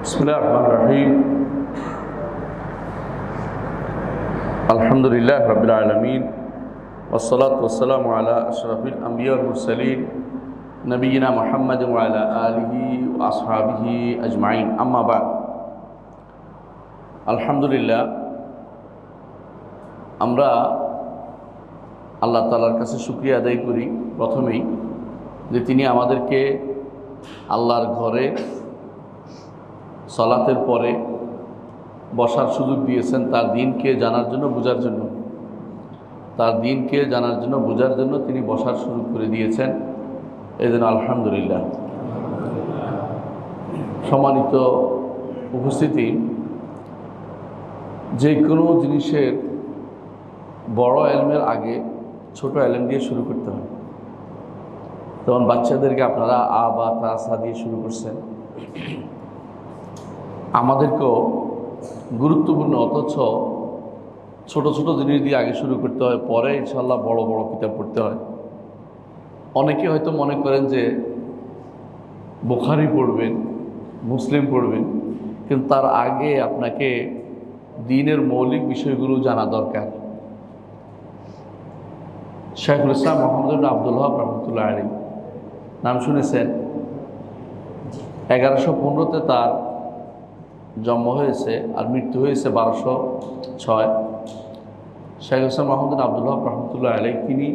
बिस्मिल्लाहिर्रहमानिर्रहीम अल्हम्दुलिल्लाहि रब्बिल आलमीन वस्सलातु वस्सलामु अला अशरफिल अंबिया वल मुरसलीन नबीना मुहम्मद व अला आलिहि व असहाबिहि अजमाइन अम्मा बाद। अल्हम्दुलिल्लाह আমরা আল্লাহ তাআলার কাছে শুকরিয়া আদায় করি প্রথমেই যে তিনি আমাদেরকে আল্লাহর ঘরে সালাতের পরে বসার সুযোগ দিয়েছেন তার দিনকে জানার জন্য বোঝার জন্য বোঝার জন্য তিনি বসার সুযোগ করে দিয়েছেন। এই জন্য আলহামদুলিল্লাহ। সম্মানিত উপস্থিতি, যে কোনো জিনিসের বড় এলমের আগে ছোট এলম দিয়ে শুরু করতে হয়। তখন বাচ্চাদেরকে আপনারা আ বা তা সা দিয়ে শুরু করছেন, আমাদেরকেও গুরুত্বপূর্ণ অথচ ছোট ছোট জিনিস দিয়ে আগে শুরু করতে হয়, পরে ইনশাআল্লাহ বড় বড় কিতাব পড়তে হয়। অনেকে হয়তো মনে করেন যে বুখারী পড়বেন, মুসলিম পড়বেন, কিন্তু তার আগে আপনাকে দ্বীনের মৌলিক বিষয়গুলো জানা দরকার। শাইখুল ইসলাম মুহাম্মদ ইবনে আব্দুল ওয়াহাব রাহমাতুল্লাহ আলাইহি নাম শুনেছেন। 1115-তে তার জন্ম হয়েছে আর মৃত্যু হয়েছে 1206। শাইখুল ইসলাম মুহাম্মদ ইবনে আব্দুল ওয়াহাব রাহমাতুল্লাহ আলাইহি তিনি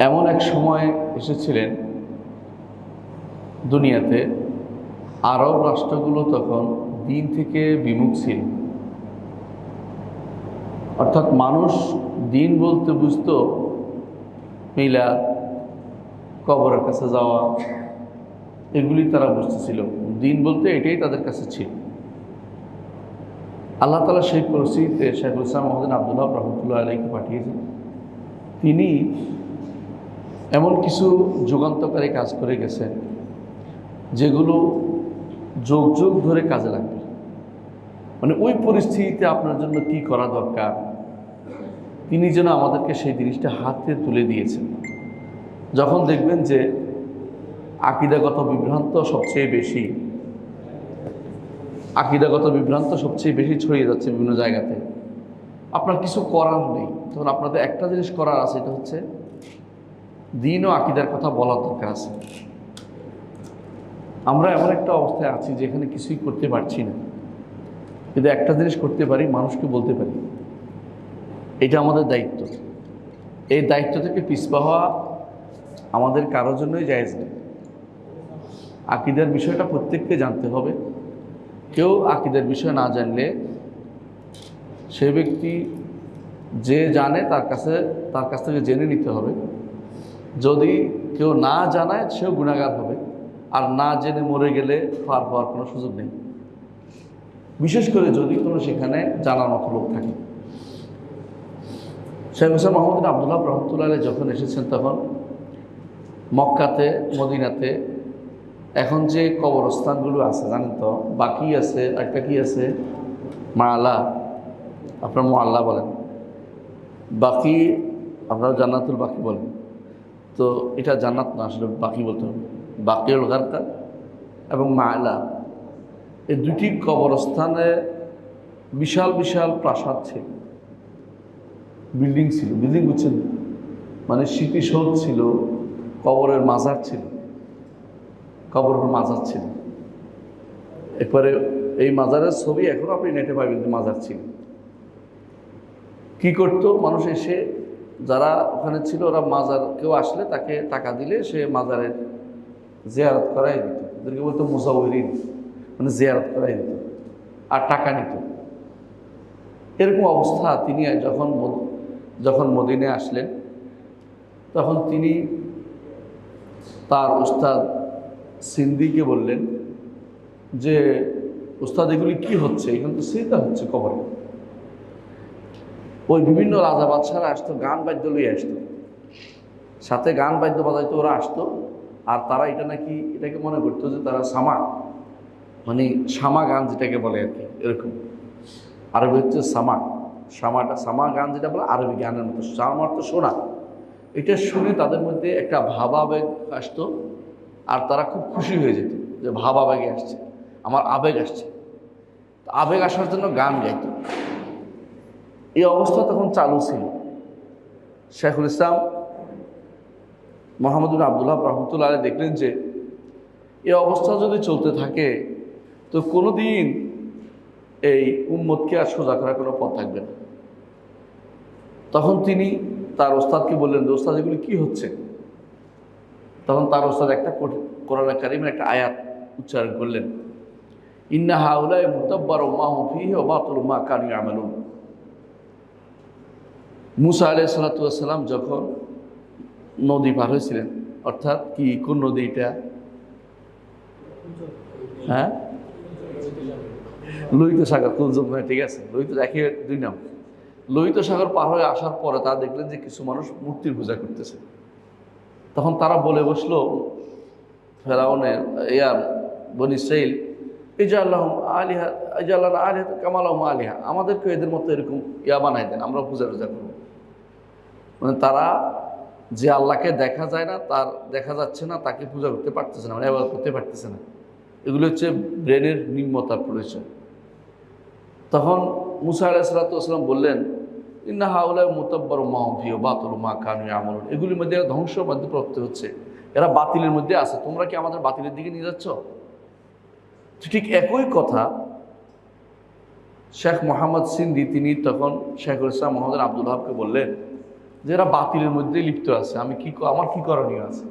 এমন এক সময় এসেছিলেন দুনিয়াতে, আরব রাষ্ট্রগুলো তখন দ্বীন থেকে বিমুখ ছিল। অর্থাৎ মানুষ দ্বীন বলতে বুঝতো মিলাদ, কবরের কাছে যাওয়া, এগুলি তারা বুঝতেছিল। দ্বীন বলতে এটাই তাদের কাছে ছিল। আল্লাহ তাআলা সেই পরিস্থিতিতে শাইখুল ইসলাম মুহাম্মদ ইবনে আব্দুল ওয়াহাব রাহমাতুল্লাহ আলাইহিকে পাঠিয়েছেন। তিনি এমন কিছু যুগান্তকারী কাজ করে গেছেন যেগুলো যুগ যুগ ধরে কাজে লাগবে। মানে ওই পরিস্থিতিতে আপনার জন্য কি করা দরকার, তিনি যেন আমাদেরকে সেই জিনিসটা হাতে তুলে দিয়েছেন। যখন দেখবেন যে আকীদাগত বিভ্রান্ত সবচেয়ে বেশি ছড়িয়ে যাচ্ছে বিভিন্ন জায়গাতে, আপনার কিছু করার নেই, তখন আপনাদের একটা জিনিস করার আছে, এটা হচ্ছে দ্বীন ও আকীদার কথা বলার দরকার আছে। আমরা এমন একটা অবস্থায় আছি যেখানে কিছুই করতে পারছি না, কিন্তু একটা জিনিস করতে পারি, মানুষকে বলতে পারি। এটা আমাদের দায়িত্ব। এই দায়িত্ব থেকে পিছপা হওয়া আমাদের কারোর জন্যই জায়েজ নেই। আকীদার বিষয়টা প্রত্যেককে জানতে হবে। কেউ আকীদার বিষয় না জানলে সে ব্যক্তি যে জানে তার কাছ থেকে জেনে নিতে হবে। যদি কেউ না জানায় সেও গুনাহগার হবে, আর না জেনে মরে গেলে পার হওয়ার কোনো সুযোগ নেই, বিশেষ করে যদি কোনো সেখানে জানার মতো লোক থাকে। শাইখুল ইসলাম মুহাম্মদ ইবনে আব্দুল ওয়াহাব রাহমাতুল্লাহ আলাইহি যখন এসেছেন তখন মক্কাতে, মদিনাতে এখন যে কবরস্থানগুলো আছে জানেন তো, বাকি আছে, একটা কি আছে মাআলা, আপনার মুআল্লা বলেন, বাকি আপনারা জান্নাতুল বাকি বলেন। তো এটা জান্নাত না, আসলে বাকি বলতে হবে। বাকিউল গারকাদ এবং মাআলা, এই দুটি কবরস্থানে বিশাল বিশাল প্রাসাদ ছিল, বিল্ডিং ছিল। বিল্ডিং বুঝছেন, মানে স্মৃতিসৌধ ছিল, কবরের মাজার ছিল। এরপরে এই মাজারের ছবি এখনো আপনি নেটে পাবেন, মাজার ছিল। কি করতো মানুষ এসে, যারা ওখানে ছিল ওরা মাজার, কেউ আসলে তাকে টাকা দিলে সে মাজারের জিয়ারত করাই দিত। এদেরকে বলতো মুজাওয়িরিন, মানে জিয়ারত করাই দিত আর টাকা নিত। এরকম অবস্থা। তিনি যখন মদিনায় আসলেন তখন তিনি তার উস্তাদ সিন্দিকে বললেন যে, উস্তাদ এগুলি কি হচ্ছে? এখানে তো সিজদা হচ্ছে কবরে। ওই বিভিন্ন রাজা বাদশারা আসতো, গান বাদ্য লইয়ে আসতো, সাথে গান বাদ্য বাজাইতো, ওরা আসতো। আর তারা এটাকে মনে করতো যে তারা সামা, মানে সামা গান যেটাকে বলে আর কি, এরকম আরবি হচ্ছে সামা গান যেটা বলে আরবি গানের মতো, সামার তো শোনা। এটা শুনে তাদের মধ্যে একটা ভাবাবেগ আসতো, আর তারা খুব খুশি হয়ে যেত। যে ভাব আবেগে আসছে, আমার আবেগ আসছে, আবেগ আসার জন্য গান গাইত। এই অবস্থা তখন চালু ছিল। শেখুল ইসলাম মোহাম্মদ বিন আব্দুল ওয়াহাব রহমতুল্লাহ আলাইহি দেখলেন যে এই অবস্থা যদি চলতে থাকে তো কোনোদিন এই উম্মতকে আর সোজা করার কোনো পথ থাকবে না। তখন তিনি তার ওস্তাদকে বললেন যে ওস্তাদ এগুলি কী হচ্ছে? তখন তার ওস্তাদ একটা কোরআন কারীমের একটা আয়াত উচ্চারণ করলেন, ইন্না হাউলাই মুতাব্বারু মা হুম ফীহি ওয়া বাতিলু মা কানু ইয়ামালুন। মুসা আলাইহিস সালাতু ওয়াস সালাম যখন নদী পার হয়েছিলেন, অর্থাৎ কি কোন নদী এটা? হ্যাঁ, লোহিত সাগর, কুলজম, ঠিক আছে, লোহিত একই দুই নাম। লোহিত সাগর পার হয়ে আসার পরে তারা দেখলেন যে কিছু মানুষ মূর্তির পূজা করতেছে। তখন তারা বলে বসলো ফেরাউনের বনি ইসরাইল, ইজআল্লাহুম আলিহা ইজআল্লানা আলিহাতান কামা লাহুম আলিহা, আমাদেরকে এদের মতো এরকম বানাই দেন, আমরা পূজা করব। মানে তারা যে আল্লাহকে দেখা যায় না, তার দেখা যাচ্ছে না, তাকে পূজা করতে পারতেছে না, মানে ইবাদত করতে পারতেছে না। এগুলো হচ্ছে ব্রেনের নিম্নতার পরিচয়। তখন মুসা আলাইহিস সালাতু ওয়াস সালাম বললেন, ইন্না হাউলাই মুতাব্বারু মা হুম ফীহি ওয়া বাতিলু মা কানু ইয়ামালুন, এগুলির মধ্যে ধ্বংস মধ্যপ্রাপ্ত হচ্ছে, এরা বাতিলের মধ্যে আছে, তোমরা কি আমাদের বাতিলের দিকে নিয়ে যাচ্ছ? ঠিক একই কথা শেখ মোহাম্মদ সিন্দি তিনি তখন শেখুল ইসলাম মোহাম্মদ আব্দুল ওয়াহাবকে বললেন যে এরা বাতিলের মধ্যে লিপ্ত আছে, আমার কি করণীয় আছে?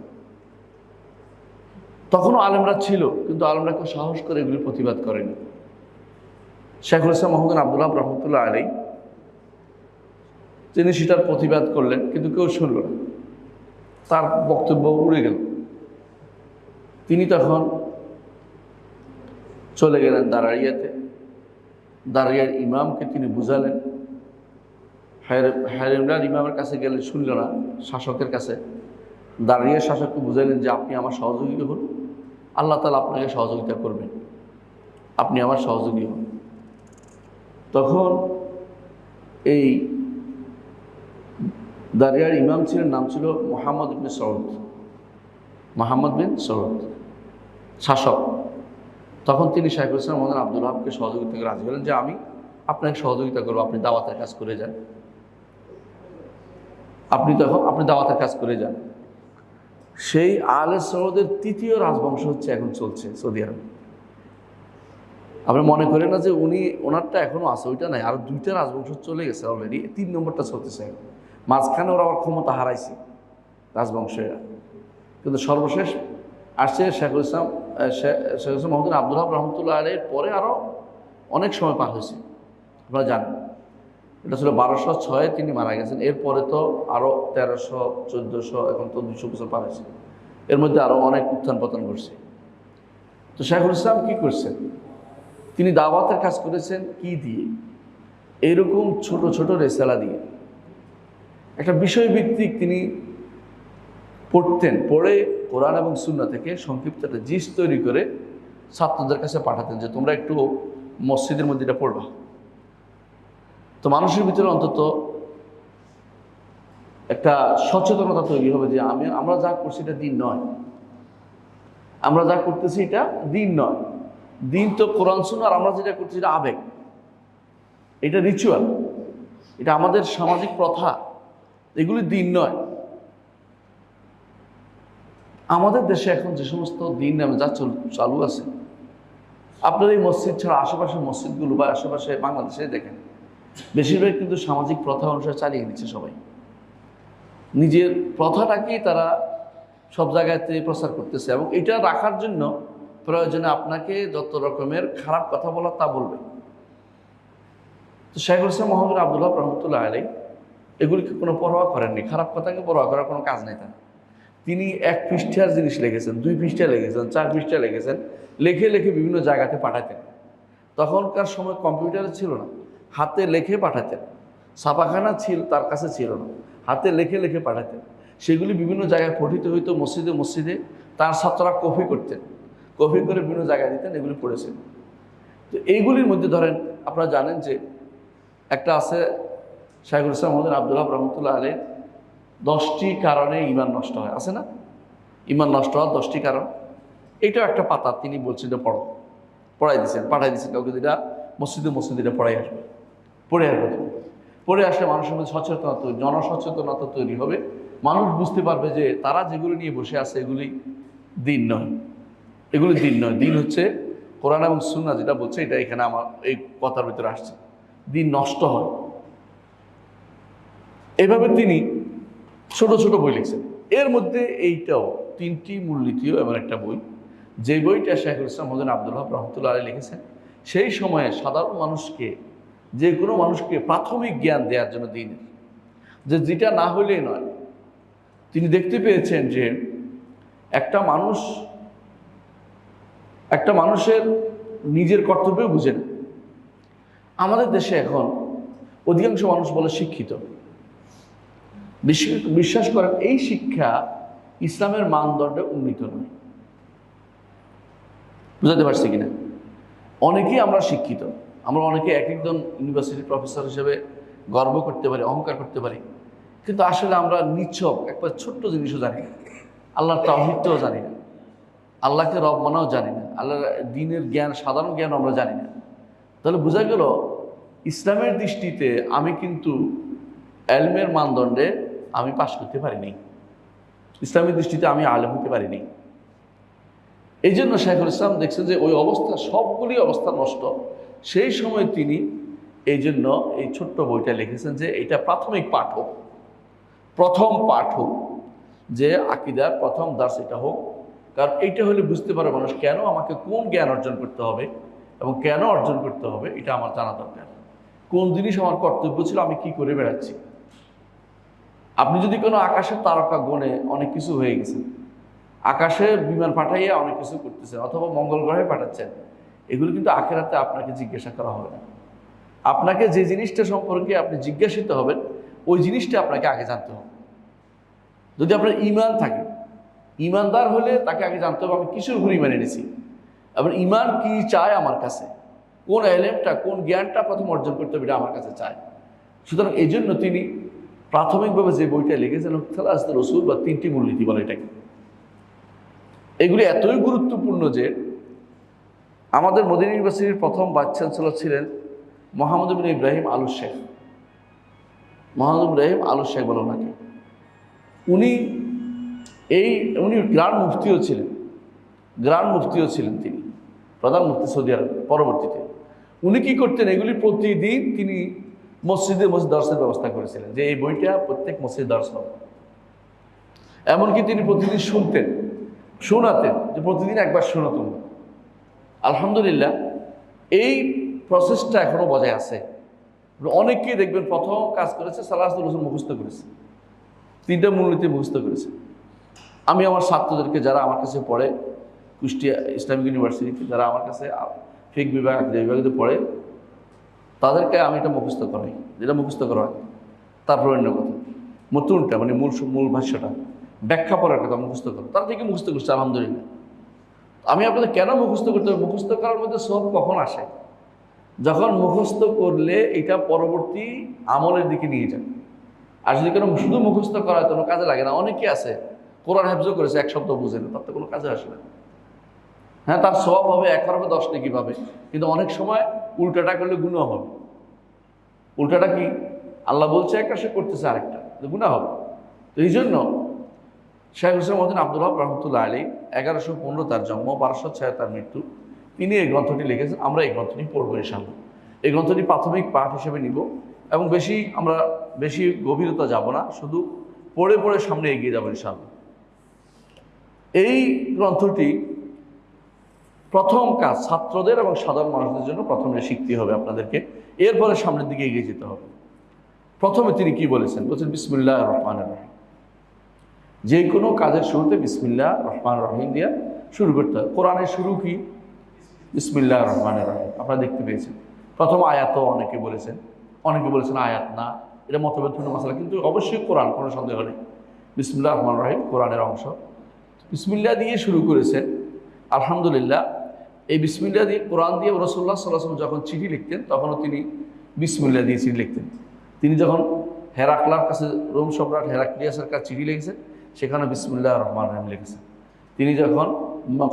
তখনও আলেমরা ছিল, কিন্তু আলেমরা কেউ সাহস করে এগুলি প্রতিবাদ করেনি। শেখুল ইসলাম মোহাম্মদ আব্দুল ওয়াহাব রহমতুল্লাহ আলাইহি তিনি সেটার প্রতিবাদ করলেন, কিন্তু কেউ শুনল না, তার বক্তব্য উড়ে গেল। তিনি তখন চলে গেলেন দাঁড়াইয়াতে, দাঁড়িয়ার ইমামকে তিনি বুঝালেন। হায়রেমরার ইমামের কাছে গেলেন, শুনল না, শাসকের কাছে দাঁড়িয়ে শাসককে বুঝাইলেন যে আপনি আমার সহযোগী হন, আল্লাহ তাআলা আপনাকে সহযোগিতা করবেন, আপনি আমার সহযোগী হন। তখন এই দাঁড়িয়ার ইমাম ছিলেন, নাম ছিল মোহাম্মদ বিন সৌদ, মোহাম্মদ বিন সৌদ শাসক। তখন তিনি শেখুল ইসলাম মোহাম্মদ আব্দুল ওয়াহাবকে সহযোগিতা করে রাজি হলেন যে আমি আপনাকে সহযোগিতা করবো, আপনি দাওয়াতের কাজ করে যান, আপনি দাওয়াতের কাজ করে যান। সেই আলে সৌদের তৃতীয় রাজবংশ হচ্ছে এখন চলছে সৌদি আরব। আপনি মনে করেন না যে ওনারটা এখনো আছে, ওইটা নাই, আরো দুইটা রাজবংশ চলে গেছে অলরেডি, 3 নম্বরটা চলতেছে। মাঝখানে ওরা আবার ক্ষমতা হারাইছে রাজবংশেরা, কিন্তু সর্বশেষ আসছে শেখুল ইসলাম মোহাম্মদ আব্দুল ওয়াহাব রহমতুল্লাহ আলাইহির পরে আরও অনেক সময় পার হয়েছে, আপনারা জানেন। এটা ছিল 1206 তিনি মারা গেছেন। এরপরে তো আরও 1300, 1400, এখন তো 200 বছর পার হয়েছে। এর মধ্যে আরও অনেক উত্থান পতন ঘটছে। তো শেখুল ইসলাম কী করছেন? তিনি দাওয়াতের কাজ করেছেন কি দিয়ে? এইরকম ছোট ছোট রেসালা দিয়ে। একটা বিষয়ভিত্তিক তিনি পড়তেন, পড়ে কোরআন এবং সুন্নাহ থেকে সংক্ষিপ্ত একটা জিস্ট তৈরি করে ছাত্রদের কাছে পাঠাতেন যে তোমরা একটু মসজিদের মধ্যে এটা পড়বা। তো মানুষের ভিতরে অন্তত একটা সচেতনতা তৈরি হবে যে আমরা যা করছি এটা দিন নয়, আমরা যা করতেছি এটা দিন নয়। দিন তো কোরআন সুন্নাহ, আর আমরা যেটা করছি এটা আবেগ, এটা রিচুয়াল, এটা আমাদের সামাজিক প্রথা, এগুলি দিন নয়। আমাদের দেশে এখন যে সমস্ত দিন নামে যা চালু আছে, আপনার এই মসজিদ ছাড়া আশেপাশের মসজিদগুলো বা আশেপাশে বাংলাদেশে দেখেন, বেশিরভাগ কিন্তু সামাজিক প্রথা অনুসারে চালিয়ে নিচ্ছে সবাই। নিজের প্রথাটাকেই তারা সব জায়গাতে প্রচার করতেছে, এবং এটা রাখার জন্য প্রয়োজনে আপনাকে যত রকমের খারাপ কথা বলা তা বলবে। তো শেখুল ইসলাম মোহাম্মদ আব্দুল ওয়াহাব রহমতুল্লাহ আলাইহি এগুলিকে কোনো পরোয়া করেননি, খারাপ কথাকে পরোয়া করার কোনো কাজ নেই তার। তিনি 1 পৃষ্ঠার জিনিস লিখেছেন, 2 পৃষ্ঠা লিখেছেন, 4 পৃষ্ঠা লিখেছেন, লিখে লিখে বিভিন্ন জায়গাতে পাঠাতেন। তখনকার সময় কম্পিউটার ছিল না, হাতে লিখে পাঠাতেন, ছাপাখানা তার কাছে ছিল না, হাতে লিখে লিখে পাঠাতেন। সেগুলি বিভিন্ন জায়গায় পঠিত হইতো, মসজিদে মসজিদে তার ছাত্ররা কপি করতেন, কপি করে বিভিন্ন জায়গায় দিতেন, এগুলি পড়েছেন। তো এইগুলির মধ্যে ধরেন আপনারা জানেন যে একটা আছে শেখুল ইসলাম মোহাম্মদ আব্দুল ওয়াহাব রহমতুল্লাহ আলাইহি 10টি কারণে ঈমান নষ্ট হয়, আছে না? ঈমান নষ্ট হওয়ার 10টি কারণ। এটাও একটা পাতা, তিনি বলছেন যে পড়ো, পড়াই দিচ্ছেন, পাঠাই দিচ্ছেন কাউকে, যেটা মসজিদে এটা পড়াই আসবে, পড়ে আসবে। পড়ে আসলে মানুষের মধ্যে সচেতনতা, জনসচেতনতা তৈরি হবে। মানুষ বুঝতে পারবে যে তারা যেগুলো নিয়ে বসে আছে এগুলি দিন নয়, এগুলি দিন নয়। দিন হচ্ছে কোরআন এবং সুন্নাহ যেটা বলছে, এটা এখানে আমার এই কথার ভিতরে আসছে, দিন নষ্ট হয়। এইভাবে তিনি ছোট ছোট বই লিখছেন। এর মধ্যে এইটাও 3টি মূলনীতিও এমন একটা বই, যে বইটা শাইখুল ইসলাম মওলানা আব্দুল ওয়াহাব রহমতুল্লাহ আলাইহি লিখেছেন। সেই সময়ে সাধারণ মানুষকে, যে কোনো মানুষকে প্রাথমিক জ্ঞান দেওয়ার জন্য দিনের, যে যেটা না হলেই নয়। তিনি দেখতে পেয়েছেন যে একটা মানুষের নিজের কর্তব্য বুঝে না। আমাদের দেশে এখন অধিকাংশ মানুষ বলে শিক্ষিত, বিশ্বাস করেন এই শিক্ষা ইসলামের মানদণ্ডে উন্নীত নয়। বুঝাতে পারছি কিনা? অনেকেই আমরা শিক্ষিত, আমরা অনেকে এক একজন ইউনিভার্সিটির প্রফেসর হিসেবে গর্ব করতে পারি, অহংকার করতে পারি, কিন্তু আসলে আমরা নিছক একবার ছোট্ট জিনিসও জানি না, আল্লাহর তাওহীদটাও জানি না, আল্লাহকে রব মানাও জানি না, আল্লাহর দ্বীনের জ্ঞান, সাধারণ জ্ঞান আমরা জানি না। তাহলে বোঝা গেল ইসলামের দৃষ্টিতে আমি কিন্তু এলমের মানদণ্ডে আমি পাশ করতে পারিনি, ইসলামের দৃষ্টিতে আমি আলেম হতে পারিনি। এই জন্য শাইখুল ইসলাম দেখছেন যে ওই অবস্থা, সবগুলি অবস্থা নষ্ট। সেই সময় তিনি এই জন্য এই ছোট্ট বইটা লিখেছেন যে এটা প্রাথমিক পাঠ হোক, প্রথম পাঠ হোক, যে আকিদার প্রথম দাস এটা হোক। কারণ এইটা হলে বুঝতে পারে মানুষ কেন আমাকে কোন জ্ঞান অর্জন করতে হবে এবং কেন অর্জন করতে হবে, এটা আমার জানা দরকার। কোন জিনিস আমার কর্তব্য ছিল, আমি কি করে বেড়াচ্ছি। আপনি যদি কোনো আকাশের তারকা গণে অনেক কিছু হয়ে গেছেন, আকাশের বিমান পাঠাইয়া অনেক কিছু করতেছেন, অথবা মঙ্গল গ্রহে পাঠাচ্ছেন, এগুলো কিন্তু আখেরাতে আপনাকে জিজ্ঞাসা করা হবে না। আপনাকে যে জিনিসটা সম্পর্কে আপনি জিজ্ঞাসিত হবেন, ওই জিনিসটা আপনাকে আগে জানতে হবে। যদি আপনার ইমান থাকে, ইমানদার হলে তাকে আগে জানতে হবে আমি কিসের উপর ইমান এনেছি, এবং ইমান কি চায় আমার কাছে, কোন এলেমটা, কোন জ্ঞানটা প্রথম অর্জন করতে হবে, এটা আমার কাছে চায়। সুতরাং এই জন্য তিনি প্রাথমিকভাবে যে বইটা লিখেছেন সালাসাতুর রাসূল বা 3টি মূলনীতি বলে এটাকে, এগুলি এতই গুরুত্বপূর্ণ যে আমাদের মদিনা ইউনিভার্সিটির প্রথম ভাইস চ্যান্সেলর ছিলেন মোহাম্মদ বিন ইব্রাহিম আলু শেখ, মোহাম্মদ ইব্রাহিম আলু শেখ বলে ওনাকে। উনি গ্রান্ড মুফতিও ছিলেন, তিনি প্রধান মুফতি সৌদি আরব পরবর্তীতে। উনি কি করতেন, এগুলি প্রতিদিন তিনি মসজিদে দর্শের ব্যবস্থা করেছিলেন, যে এই বইটা প্রত্যেক মসজিদে দর্শ হবে। এমনকি তিনি প্রতিদিন শোনাতেন, যে প্রতিদিন একবার শোনো তোমরা। আলহামদুলিল্লাহ এই প্রসেসটা এখনো বজায় আছে। অনেকেই দেখবেন প্রথম কাজ করেছে সালাসাতুর রাসূল মুখস্থ করেছে, 3টা মূলনীতি মুখস্থ করেছে। আমি আমার ছাত্রদেরকে, যারা আমার কাছে পড়ে কুষ্টিয়া ইসলামিক ইউনিভার্সিটিতে, যারা আমার কাছে ফিকহ বিভাগ, যে বিভাগে পড়ে, তাদেরকে আমি এটা মুখস্থ করাই, যেটা মুখস্থ করা হয়। তারপর অন্য কথা, মতুনটা মানে মূল ভাষ্যটা, ব্যাখ্যা পড়ার কথা মুখস্থ করো, তারা থেকে মুখস্থ করছে আলহামদুলিল্লাহ। আমি আপনাদের কেন মুখস্থ করতে হবে, মুখস্থ করার মধ্যে সব কখন আসে, যখন মুখস্থ করলে এটা পরবর্তী আমলের দিকে নিয়ে যায়। আর যদি কোনো শুধু মুখস্থ করা হয় কোনো কাজে লাগে না। অনেকে আছে কোরআন হেফজ করেছে, এক শব্দ বুঝে না, তার তো কোনো কাজে আসে না। হ্যাঁ, তার সওয়াব হবে, 1 হরফে 10 নেকি পাবে, কিন্তু অনেক সময় উল্টাটা করলে গুনাহ হবে। উল্টাটা কি, আল্লাহ বলছে একটা, সে করতেছে আরেকটা, গুনাহ হবে। তো এই জন্য শাইখুল ইসলাম মওলানা আব্দুল ওয়াহাব রহমতুল্লাহ আলাইহি, 1115 তার জন্ম, 1206 তার মৃত্যু। তিনি এই গ্রন্থটি লিখেছেন। আমরা এই গ্রন্থটি পড়বো ইনশাআল্লাহ। এই গ্রন্থটি প্রাথমিক পাঠ হিসেবে নিব, এবং আমরা বেশি গভীরতা যাব না, শুধু পড়ে পড়ে সামনে এগিয়ে যাবো ইনশাআল্লাহ। এই গ্রন্থটি প্রথম কাজ ছাত্রদের এবং সাধারণ মানুষদের জন্য প্রথমে শিখতে হবে আপনাদেরকে, এরপরে সামনের দিকে এগিয়ে যেতে হবে। প্রথমে তিনি কি বলেছেন, বলছেন বিসমিল্লাহির রহমানির রহিম। যে কোনো কাজের শুরুতে বিসমিল্লাহির রহমানির রহিম দিয়ে শুরু করতে হবে। কোরআনের শুরু কি, বিসমিল্লাহির রহমানির রহিম। আপনারা দেখতে পেয়েছেন প্রথম আয়াতও অনেকে বলেছেন আয়াত না, এটা মতভেদপূর্ণ মাসলা, কিন্তু অবশ্যই কোরআন, কোনো সন্দেহ নেই। বিসমিল্লাহির রহমানির রহিম কোরআনের অংশ। বিসমিল্লাহ দিয়ে শুরু করেছেন। আলহামদুলিল্লাহ, এই বিসমিল্লাহ দিয়ে, কোরআন দিয়ে রাসূলুল্লাহ সাল্লাল্লাহু আলাইহি ওয়াসাল্লাম যখন চিঠি লিখতেন, তখনও তিনি বিসমিল্লাহ দিয়ে চিঠি লিখতেন। তিনি যখন হেরাক্লার কাছে, রোম সম্রাট হেরাক্লিয়াসের কাছে চিঠি লিখেছেন, সেখানে বিসমিল্লাহির রহমানির রহিম লিখেছেন। তিনি যখন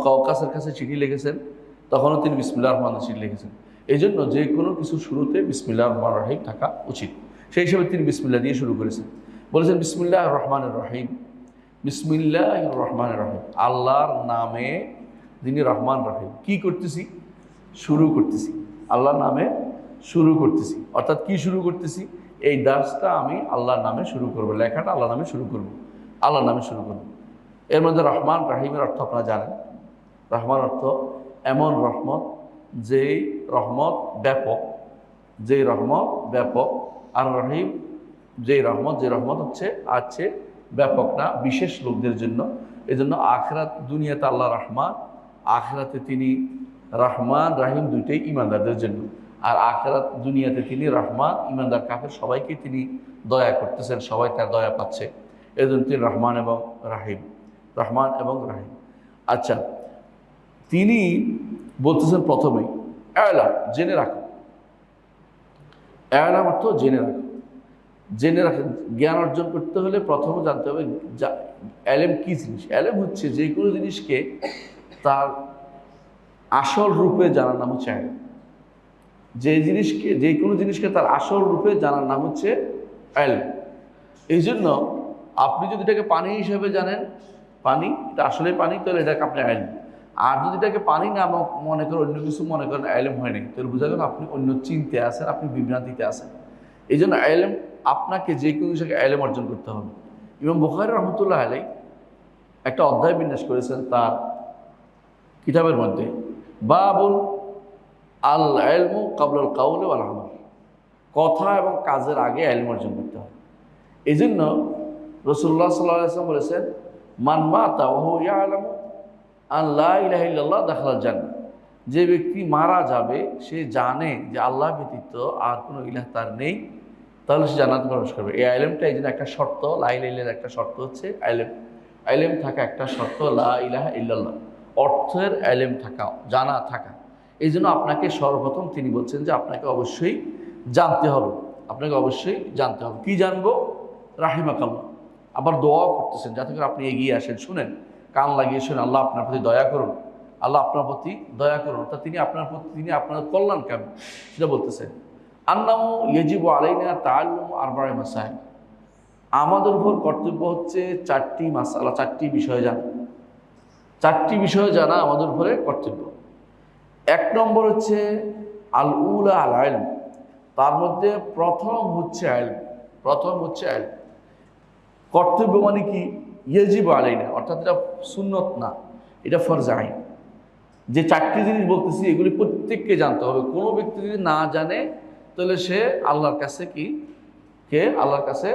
কওকাসের কাছে চিঠি লিখেছেন, তখনও তিনি বিসমিল্লাহির রহমানির রহিম চিঠি লিখেছেন। এই জন্য যে কোনো কিছু শুরুতে বিসমিল্লাহির রহমানির রহিম থাকা উচিত। সেই হিসাবে তিনি বিসমিল্লাহ দিয়ে শুরু করেছেন, বলেছেন বিসমিল্লাহির রহমানির রহিম, বিসমিল্লাহির রহমানির রহিম, আল্লাহর নামে যিনি রহমান রহিম। কি করতেছি? শুরু করতেছি আল্লাহর নামে, শুরু করতেছি। অর্থাৎ কি শুরু করতেছি? এই দার্সটা আমি আল্লাহর নামে শুরু করব, লেখাটা আল্লাহর নামে শুরু করব, আল্লাহর নামে শুরু করব। এর মধ্যে রহমান রাহিমের অর্থ আপনারা জানেন। রহমান অর্থ এমন রহমত যেই রহমত ব্যাপক, যেই রহমত ব্যাপক। আর রহিম যেই রহমত, যে রহমত আছে ব্যাপক না, বিশেষ লোকদের জন্য। এই জন্য আখিরাত, দুনিয়াতে আল্লাহ রহমান, আখিরাতে তিনি রহমান রাহিম, দুইটাই ইমানদারদের জন্য। আর আখিরাত দুনিয়াতে তিনি রহমান, ইমানদার কাফের সবাইকে তিনি দয়া করতেছেন, সবাই তার দয়া পাচ্ছে। এই জন্য তিনি রহমান এবং রাহিম, রহমান এবং রাহিম। আচ্ছা, তিনি বলতেছেন প্রথমেই এলাম, জেনে রাখো। এলাম অর্থ জেনে রাখো, জেনে রাখেন। জ্ঞান অর্জন করতে হলে প্রথমে জানতে হবে এলেম কি জিনিস। এলেম হচ্ছে যে কোনো জিনিসকে তার আসল রূপে জানার নাম হচ্ছে এলেম। যে কোনো জিনিসকে তার আসল রূপে জানার নাম হচ্ছে এলেম। এই জন্য আপনি যদি এটাকে পানি হিসেবে জানেন, পানি এটা আসলে পানি, তাহলে এটাকে আপনি এলেম। আর যদি এটাকে পানি না মনে করেন, অন্য কিছু মনে করেন, এলেম হয় নাই, তাহলে বোঝা গেল আপনি অন্য চিন্তায় আছেন, আপনি বিভ্রান্তিতে আছেন। এই জন্য এলেম, আপনাকে যে কোনো বিষয়কে এলেম অর্জন করতে হবে। ইমাম বুখারী রহমতুল্লাহ আলাইহি একটা অধ্যায় বিন্যাস করেছেন তার কিতাবের মধ্যে, বাবুল আল ইলমু ক্বাবলাল কাউলি ওয়াল আমাল, কথা এবং কাজের আগে ইলম অর্জন করতে হয়। এই জন্য রাসূলুল্লাহ সাল্লাল্লাহু আলাইহি ওয়াসাল্লাম বলেছেন, মান মাতা ওয়া হুয়া ইয়ালামু আন লা ইলাহা ইল্লাল্লাহ দাখালাল জান্নাহ। যে ব্যক্তি মারা যাবে, সে জানে যে আল্লাহ ব্যতীত আর কোনো ইলাহ তার নেই, তাহলে সে জান্নাতে প্রবেশ করবে। এই ইলমটা এই জন্য একটা শর্ত, লা ইলাহা ইল্লাল্লাহর একটা শর্ত হচ্ছে ইলম। ইলম থাকা একটা শর্ত, লা ইলাহা ইল্লাল্লাহ অর্থের ইলম থাকা, জানা থাকা। এই জন্য আপনাকে সর্বপ্রথম তিনি বলছেন যে আপনাকে অবশ্যই জানতে হবে, আপনাকে অবশ্যই জানতে হবে। কি জানবো? রাহিমাকাল্লাহ। আবার দোয়াও করতেছেন যাতে করে আপনি এগিয়ে আসেন, শুনেন, কান লাগিয়ে শুনেন, আল্লাহ আপনার প্রতি দয়া করুন, আল্লাহ আপনার প্রতি দয়া করুন। অর্থাৎ তিনি আপনার প্রতি, তিনি আপনার কল্যাণ কেমন সেটা বলতেছেন। আন্নামু ইয়াজিবু আলাইনা তাআল্লুমু আরবা'i মাসাইল, আমাদের উপর কর্তব্য হচ্ছে চারটি মাসালা, চারটি বিষয় জানা। চারটি বিষয় জানা আমাদের উপরে কর্তব্য। এক নম্বর হচ্ছে আল উলা আল ইলম, তার মধ্যে প্রথম হচ্ছে ইলম, প্রথম হচ্ছে ইলম। কর্তব্য মানে কি? ইয়াজিবু আলাইনা, অর্থাৎ এটা সুন্নত না, এটা ফরজ আইন। যে চারটি জিনিস বলতেছি এগুলি প্রত্যেককে জানতে হবে। কোনো ব্যক্তি যদি না জানে তাহলে সে আল্লাহর কাছে আল্লাহর কাছে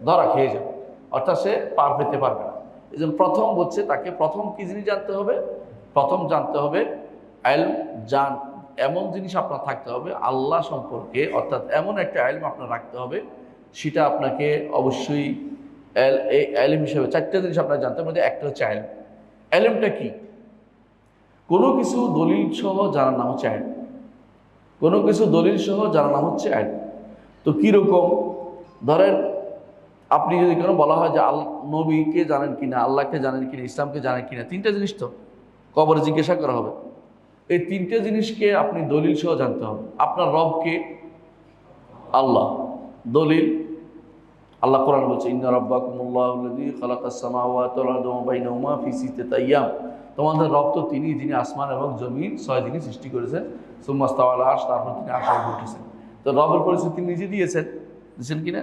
ধরা খেয়ে যাবে, অর্থাৎ সে পার পেতে পারবে না। এই জন্য প্রথম বলছে তাকে প্রথম কি জিনিস জানতে হবে? প্রথম জানতে হবে ইলম। এমন জিনিস আপনার থাকতে হবে আল্লাহ সম্পর্কে, অর্থাৎ এমন একটা ইলম আপনার রাখতে হবে, সেটা আপনাকে অবশ্যই ইলম হিসেবে চারটা জিনিস আপনার জানতে হবে। একটা হচ্ছে ইলম। ইলমটা কি? কোনো কিছু দলিল সহ জানার নাম হচ্ছে ইলম। কোনো কিছু দলিল সহ জানার নাম হচ্ছে ইলম। তো কীরকম? ধরেন আপনি যদি কোনো বলা হয় যে নবীকে জানেন কিনা, আল্লাহকে জানেন কিনা, ইসলামকে জানেন কিনা, তিনটা জিনিস তো কবরে জিজ্ঞাসা করা হবে। এই তিনটে জিনিসকে আপনি দলিল সহ জানতে হবে। আপনার রবকে? আল্লাহ। দলিল আল্লাহ কোরআন বলছে, ইন্না রাব্বাকুমুল্লাহুল্লাযী খালাকাস সামাওয়াতি ওয়াল আরদা ওয়া বাইনাহুমা ফি সিত্তাতি আইয়াম, তোমাদের রব তো তিনি যিনি আসমান এবং জমিন 6 দিনে সৃষ্টি করেছেন। সুম্মা ইস্তাওয়া আলা আরশ, তারপর তিনি আরশে উঠেছেন। তো রবের পরিচয় তিনি নিজে দিয়েছেন কিনা?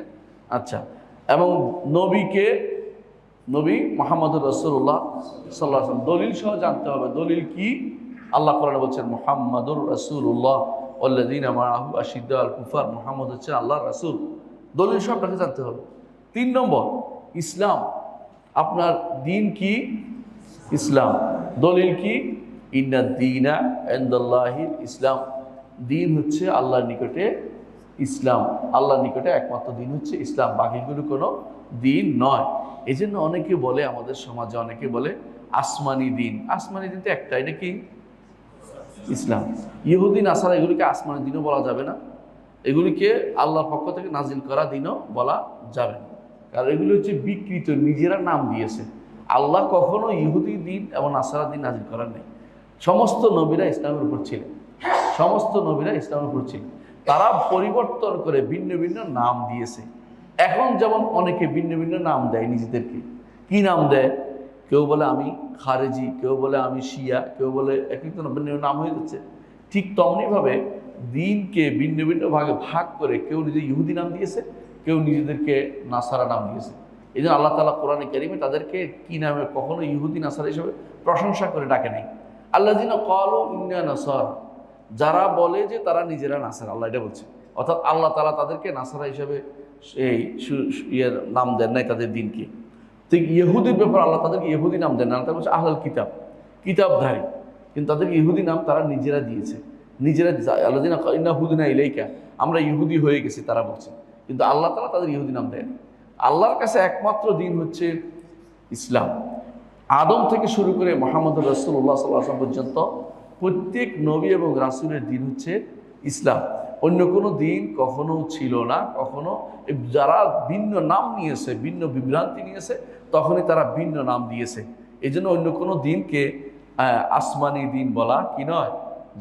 আচ্ছা। এবং নবীকে, নবী মুহাম্মদুর রাসূলুল্লাহ সাল্লাল্লাহু আলাইহি ওয়াসাল্লাম, দলিল সহ জানতে হবে। দলিল কি? আল্লাহ কোরআনে বলছেন, মুহাম্মাদুর রাসূলুল্লাহ ওয়াল্লাযীনা মাআহু আশিদ্দাউ আল কুফার, মুহাম্মদ হচ্ছে আল্লাহর রাসূল। দলিল সহ আপনাকে জানতে হবে। 3 নম্বর ইসলাম, আপনার দিন কি? ইসলাম। দলিল কি? ইন্নাদ দীনা ইনদাল্লাহিল ইসলাম, দিন হচ্ছে আল্লাহর নিকটে ইসলাম। আল্লাহর নিকটে একমাত্র দিন হচ্ছে ইসলাম, বাকিগুলো কোনো দিন নয়। এই জন্য অনেকে বলে, আমাদের সমাজে অনেকে বলে আসমানি দিন। আসমানি দিন তো একটাই, নাকি? ইসলাম। ইহুদি নাসারা এগুলিকে আসমানি দিনও বলা যাবে না, এগুলিকে আল্লাহর পক্ষ থেকে নাজিল করা দিনও বলা যাবে না, কারণ এগুলি হচ্ছে বিকৃত, নিজেরা নাম দিয়েছে। আল্লাহ কখনো ইহুদি দিন এবং নাসারা দিন নাজিল করার নেই। সমস্ত নবীরা ইসলামের উপর ছিলেন, সমস্ত নবীরা ইসলামের উপর ছিলেন। তারা পরিবর্তন করে ভিন্ন ভিন্ন নাম দিয়েছে। এখন যেমন অনেকে ভিন্ন ভিন্ন নাম দেয় নিজেদেরকে। কি নাম দেয়? কেউ বলে আমি খারেজি, কেউ বলে আমি শিয়া, কেউ বলে এক একটা ভিন্ন নাম হয়ে যাচ্ছে। ঠিক তেমনিভাবে দিনকে ভিন্ন ভিন্ন ভাগে ভাগ করে কেউ নিজে ইহুদি নাম দিয়েছে, কেউ নিজেদেরকে নাসারা নাম দিয়েছে। এই জন্য আল্লাহ তাআলা কোরআনে কারিমে তাদেরকে কি নামে কখনো ইহুদি নাসারা হিসেবে প্রশংসা করে ডাকে নাই। আল্লাযিনা ক্বালু ইন্না নাসারা, যারা বলে যে তারা নিজেরা নাসারা, আল্লাহ এটা বলছে। অর্থাৎ আল্লাহ তাআলা তাদেরকে নাসারা হিসেবে এই ইয়ের নাম দেন নাই তাদের দিনকে। ঠিক ইহুদির ব্যাপার আল্লাহ তাদেরকে ইহুদি নাম দেন না, তারা বলছে আহলাল কিতাব, কিতাবধারী। কিন্তু তাদেরকে ইহুদি নাম তারা নিজেরা দিয়েছে, নিজেরা। আল্লাযিনা ইন্না হুদিনা ইলাইকা, আমরা ইহুদি হয়ে গেছি তারা বলছে, কিন্তু আল্লাহ তাআলা তাদের ইহুদি নাম দেন। আল্লাহর কাছে একমাত্র দিন হচ্ছে ইসলাম। আদম থেকে শুরু করে মুহাম্মদ রাসূলুল্লাহ সাল্লাল্লাহু আলাইহি ওয়াসাল্লাম পর্যন্ত প্রত্যেক নবী এবং রাসূলের দিন হচ্ছে ইসলাম। অন্য কোনো দিন কখনো ছিল না। কখনো যারা ভিন্ন নাম নিয়েছে, ভিন্ন বিভ্রান্তি নিয়েছে, তখনই তারা ভিন্ন নাম দিয়েছে। এই জন্য অন্য কোনো দিনকে আসমানি দিন বলা কি নয়,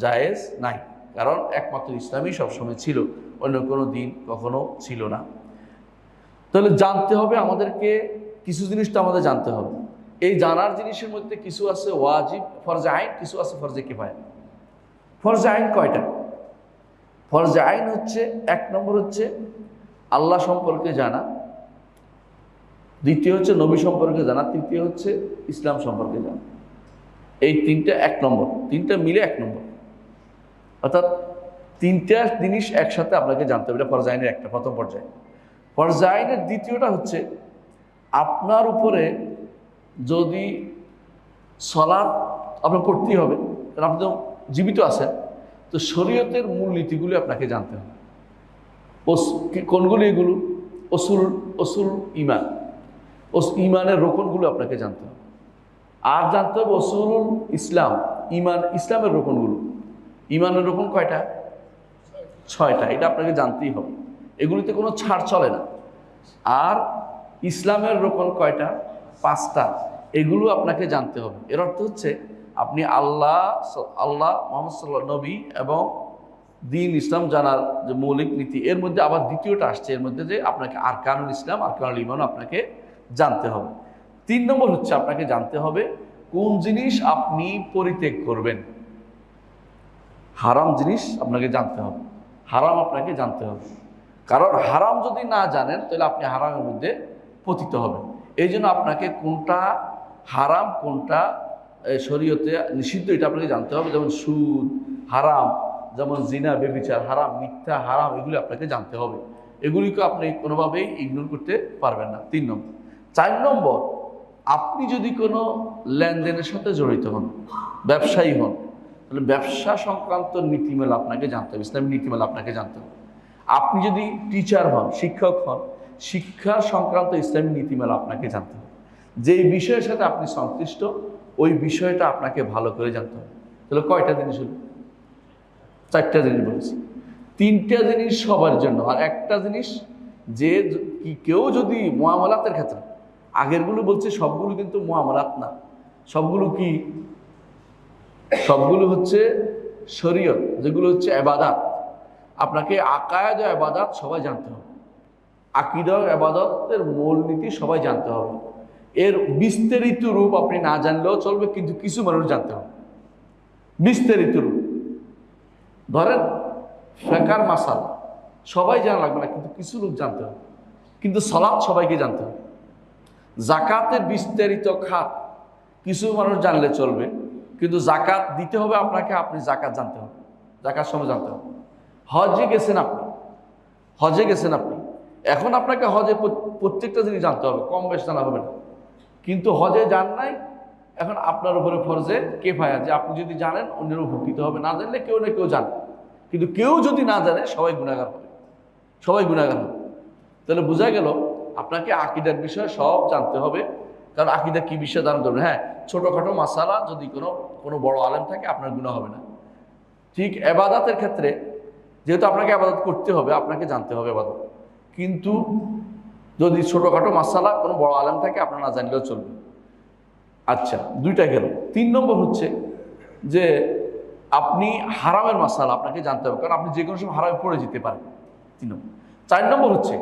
জায়েজ নাই। কারণ একমাত্র ইসলামই সবসময় ছিল, অন্য কোনো দিন কখনো ছিল না। তাহলে জানতে হবে আমাদেরকে, কিছু জিনিস তো আমাদের জানতে হবে। এই জানার জিনিসের মধ্যে কিছু আছে ওয়াজিব ফরজে আইন, কিছু আছে ফরজে কিফায়া। ফরজে আইন কয়টা? ফরজে আইন হচ্ছে, এক নম্বর হচ্ছে আল্লাহ সম্পর্কে জানা, দ্বিতীয় হচ্ছে নবী সম্পর্কে জানা, তৃতীয় হচ্ছে ইসলাম সম্পর্কে জানা। এই তিনটা এক নম্বর, তিনটা মিলে এক নম্বর। অর্থাৎ তিনটা জিনিস একসাথে আপনাকে জানতে হবে। এটা ফরজে আইনের একটা প্রথম পর্যায়ে। ফরজে আইনের দ্বিতীয়টা হচ্ছে আপনার উপরে যদি সালাত আপনার পড়তেই হবে, কারণ আপনি তো জীবিত আছেন, তো শরীয়তের মূল নীতিগুলি আপনাকে জানতে হবে। কোনগুলি? এগুলো অসুল ইমান, ইমানের রোকনগুলো আপনাকে জানতে হবে। আর জানতে হবে অসুলুল ইসলাম, ইসলামের রোকনগুলো। ইমানের রোকন কয়টা? 6টা। এটা আপনাকে জানতেই হবে, এগুলিতে কোনো ছাড় চলে না। আর ইসলামের রোকন কয়টা? 5টা। এগুলো আপনাকে জানতে হবে। এর অর্থ হচ্ছে আপনি আল্লাহ মুহাম্মদ সাল্লাল্লাহু নবী এবং দিন ইসলাম জানার যে মৌলিক নীতি, এর মধ্যে আবার দ্বিতীয়টা আসছে এর মধ্যে, যে আপনাকে আরকানুল ইসলাম, আরকানুল ঈমান আপনাকে জানতে হবে। 3 নম্বর হচ্ছে আপনাকে জানতে হবে কোন জিনিস আপনি পরিত্যাগ করবেন। হারাম জিনিস আপনাকে জানতে হবে, হারাম আপনাকে জানতে হবে। কারণ হারাম যদি না জানেন তাহলে আপনি হারামের মধ্যে পতিত হবেন। এই জন্য আপনাকে কোনটা হারাম, কোনটা শরীয়তে নিষিদ্ধ, এটা আপনাকে জানতে হবে। যেমন সুদ হারাম, যেমন জিনা ব্যভিচার হারাম, মিথ্যা হারাম, এগুলি আপনাকে জানতে হবে। এগুলিকে আপনি কোনোভাবেই ইগনোর করতে পারবেন না। 3 নম্বর। 4 নম্বর, আপনি যদি কোনো লেনদেনের সাথে জড়িত হন, ব্যবসায়ী হন, তাহলে ব্যবসা সংক্রান্ত নীতিমালা আপনাকে জানতে হবে, ইসলামী নীতিমালা আপনাকে জানতে হবে। আপনি যদি টিচার হন, শিক্ষক হন, শিক্ষা সংক্রান্ত ইসলামী নীতিমালা আপনাকে জানতে হবে। যেই বিষয়ের সাথে আপনি সংশ্লিষ্ট, ওই বিষয়টা আপনাকে ভালো করে জানতে হবে। তাহলে কয়টা জিনিস হলো? 4টা জিনিস বলেছি। 3টা জিনিস সবার জন্য, আর একটা জিনিস যে কেউ যদি মুআমালাতের ক্ষেত্রে, আগেরগুলো বলছে সবগুলো কিন্তু মুআমালাত না, সবগুলো কি? সবগুলো হচ্ছে শরীয়ত, যেগুলো হচ্ছে ইবাদত। আপনাকে আকায়েদ ও ইবাদত সবাই জানতে হবে, আকীদা ও ইবাদতের মূলনীতি সবাই জানতে হবে। এর বিস্তারিত রূপ আপনি না জানলেও চলবে, কিন্তু কিছু মানুষ জানতে হবে বিস্তারিত রূপ। ধরেন ফিকহের মাসালা সবাই জানা লাগবে না, কিন্তু কিছু লোক জানতে হবে। কিন্তু সালাত সবাইকে জানতে হবে। যাকাতের বিস্তারিত খাত কিছু মানুষ জানলে চলবে, কিন্তু জাকাত দিতে হবে আপনাকে, আপনি জাকাত জানতে হবে, জাকাত সময় জানতে হবে। হজে গেছেন আপনি, এখন আপনাকে হজে প্রত্যেকটা জিনিস জানতে হবে, কম বেশ জানা হবে না। কিন্তু হজে যান নাই, এখন আপনার উপরে ফরজে কিফায়া, যে আপনি যদি জানেন অন্যের উপকৃত হবে, না জানলে কেউ না কেউ জানে। কিন্তু কেউ যদি না জানে সবাই গুনাহগার হবে, তাহলে বোঝা গেল আপনাকে আকীদার বিষয় সব জানতে হবে। কারণ আকীদা কি বিষয় ধারণ করবেন। হ্যাঁ, ছোটোখাটো মাসালা যদি কোনো বড় আলেম থাকে আপনার গুনাহ হবে না। ঠিক ইবাদতের ক্ষেত্রে, যেহেতু আপনাকে ইবাদত করতে হবে, আপনাকে জানতে হবে ইবাদত। কিন্তু যদি ছোটোখাটো মাসালা কোনো বড় আলেম থাকে, আপনার না জানলেও চলবে। আচ্ছা, দুইটা গেল। 3 নম্বর হচ্ছে যে আপনি হারামের মাসালা আপনাকে জানতে হবে, কারণ আপনি যে কোনো সময় হারামে পড়ে যেতে পারেন। 3 নম্বর। 4 নম্বর হচ্ছে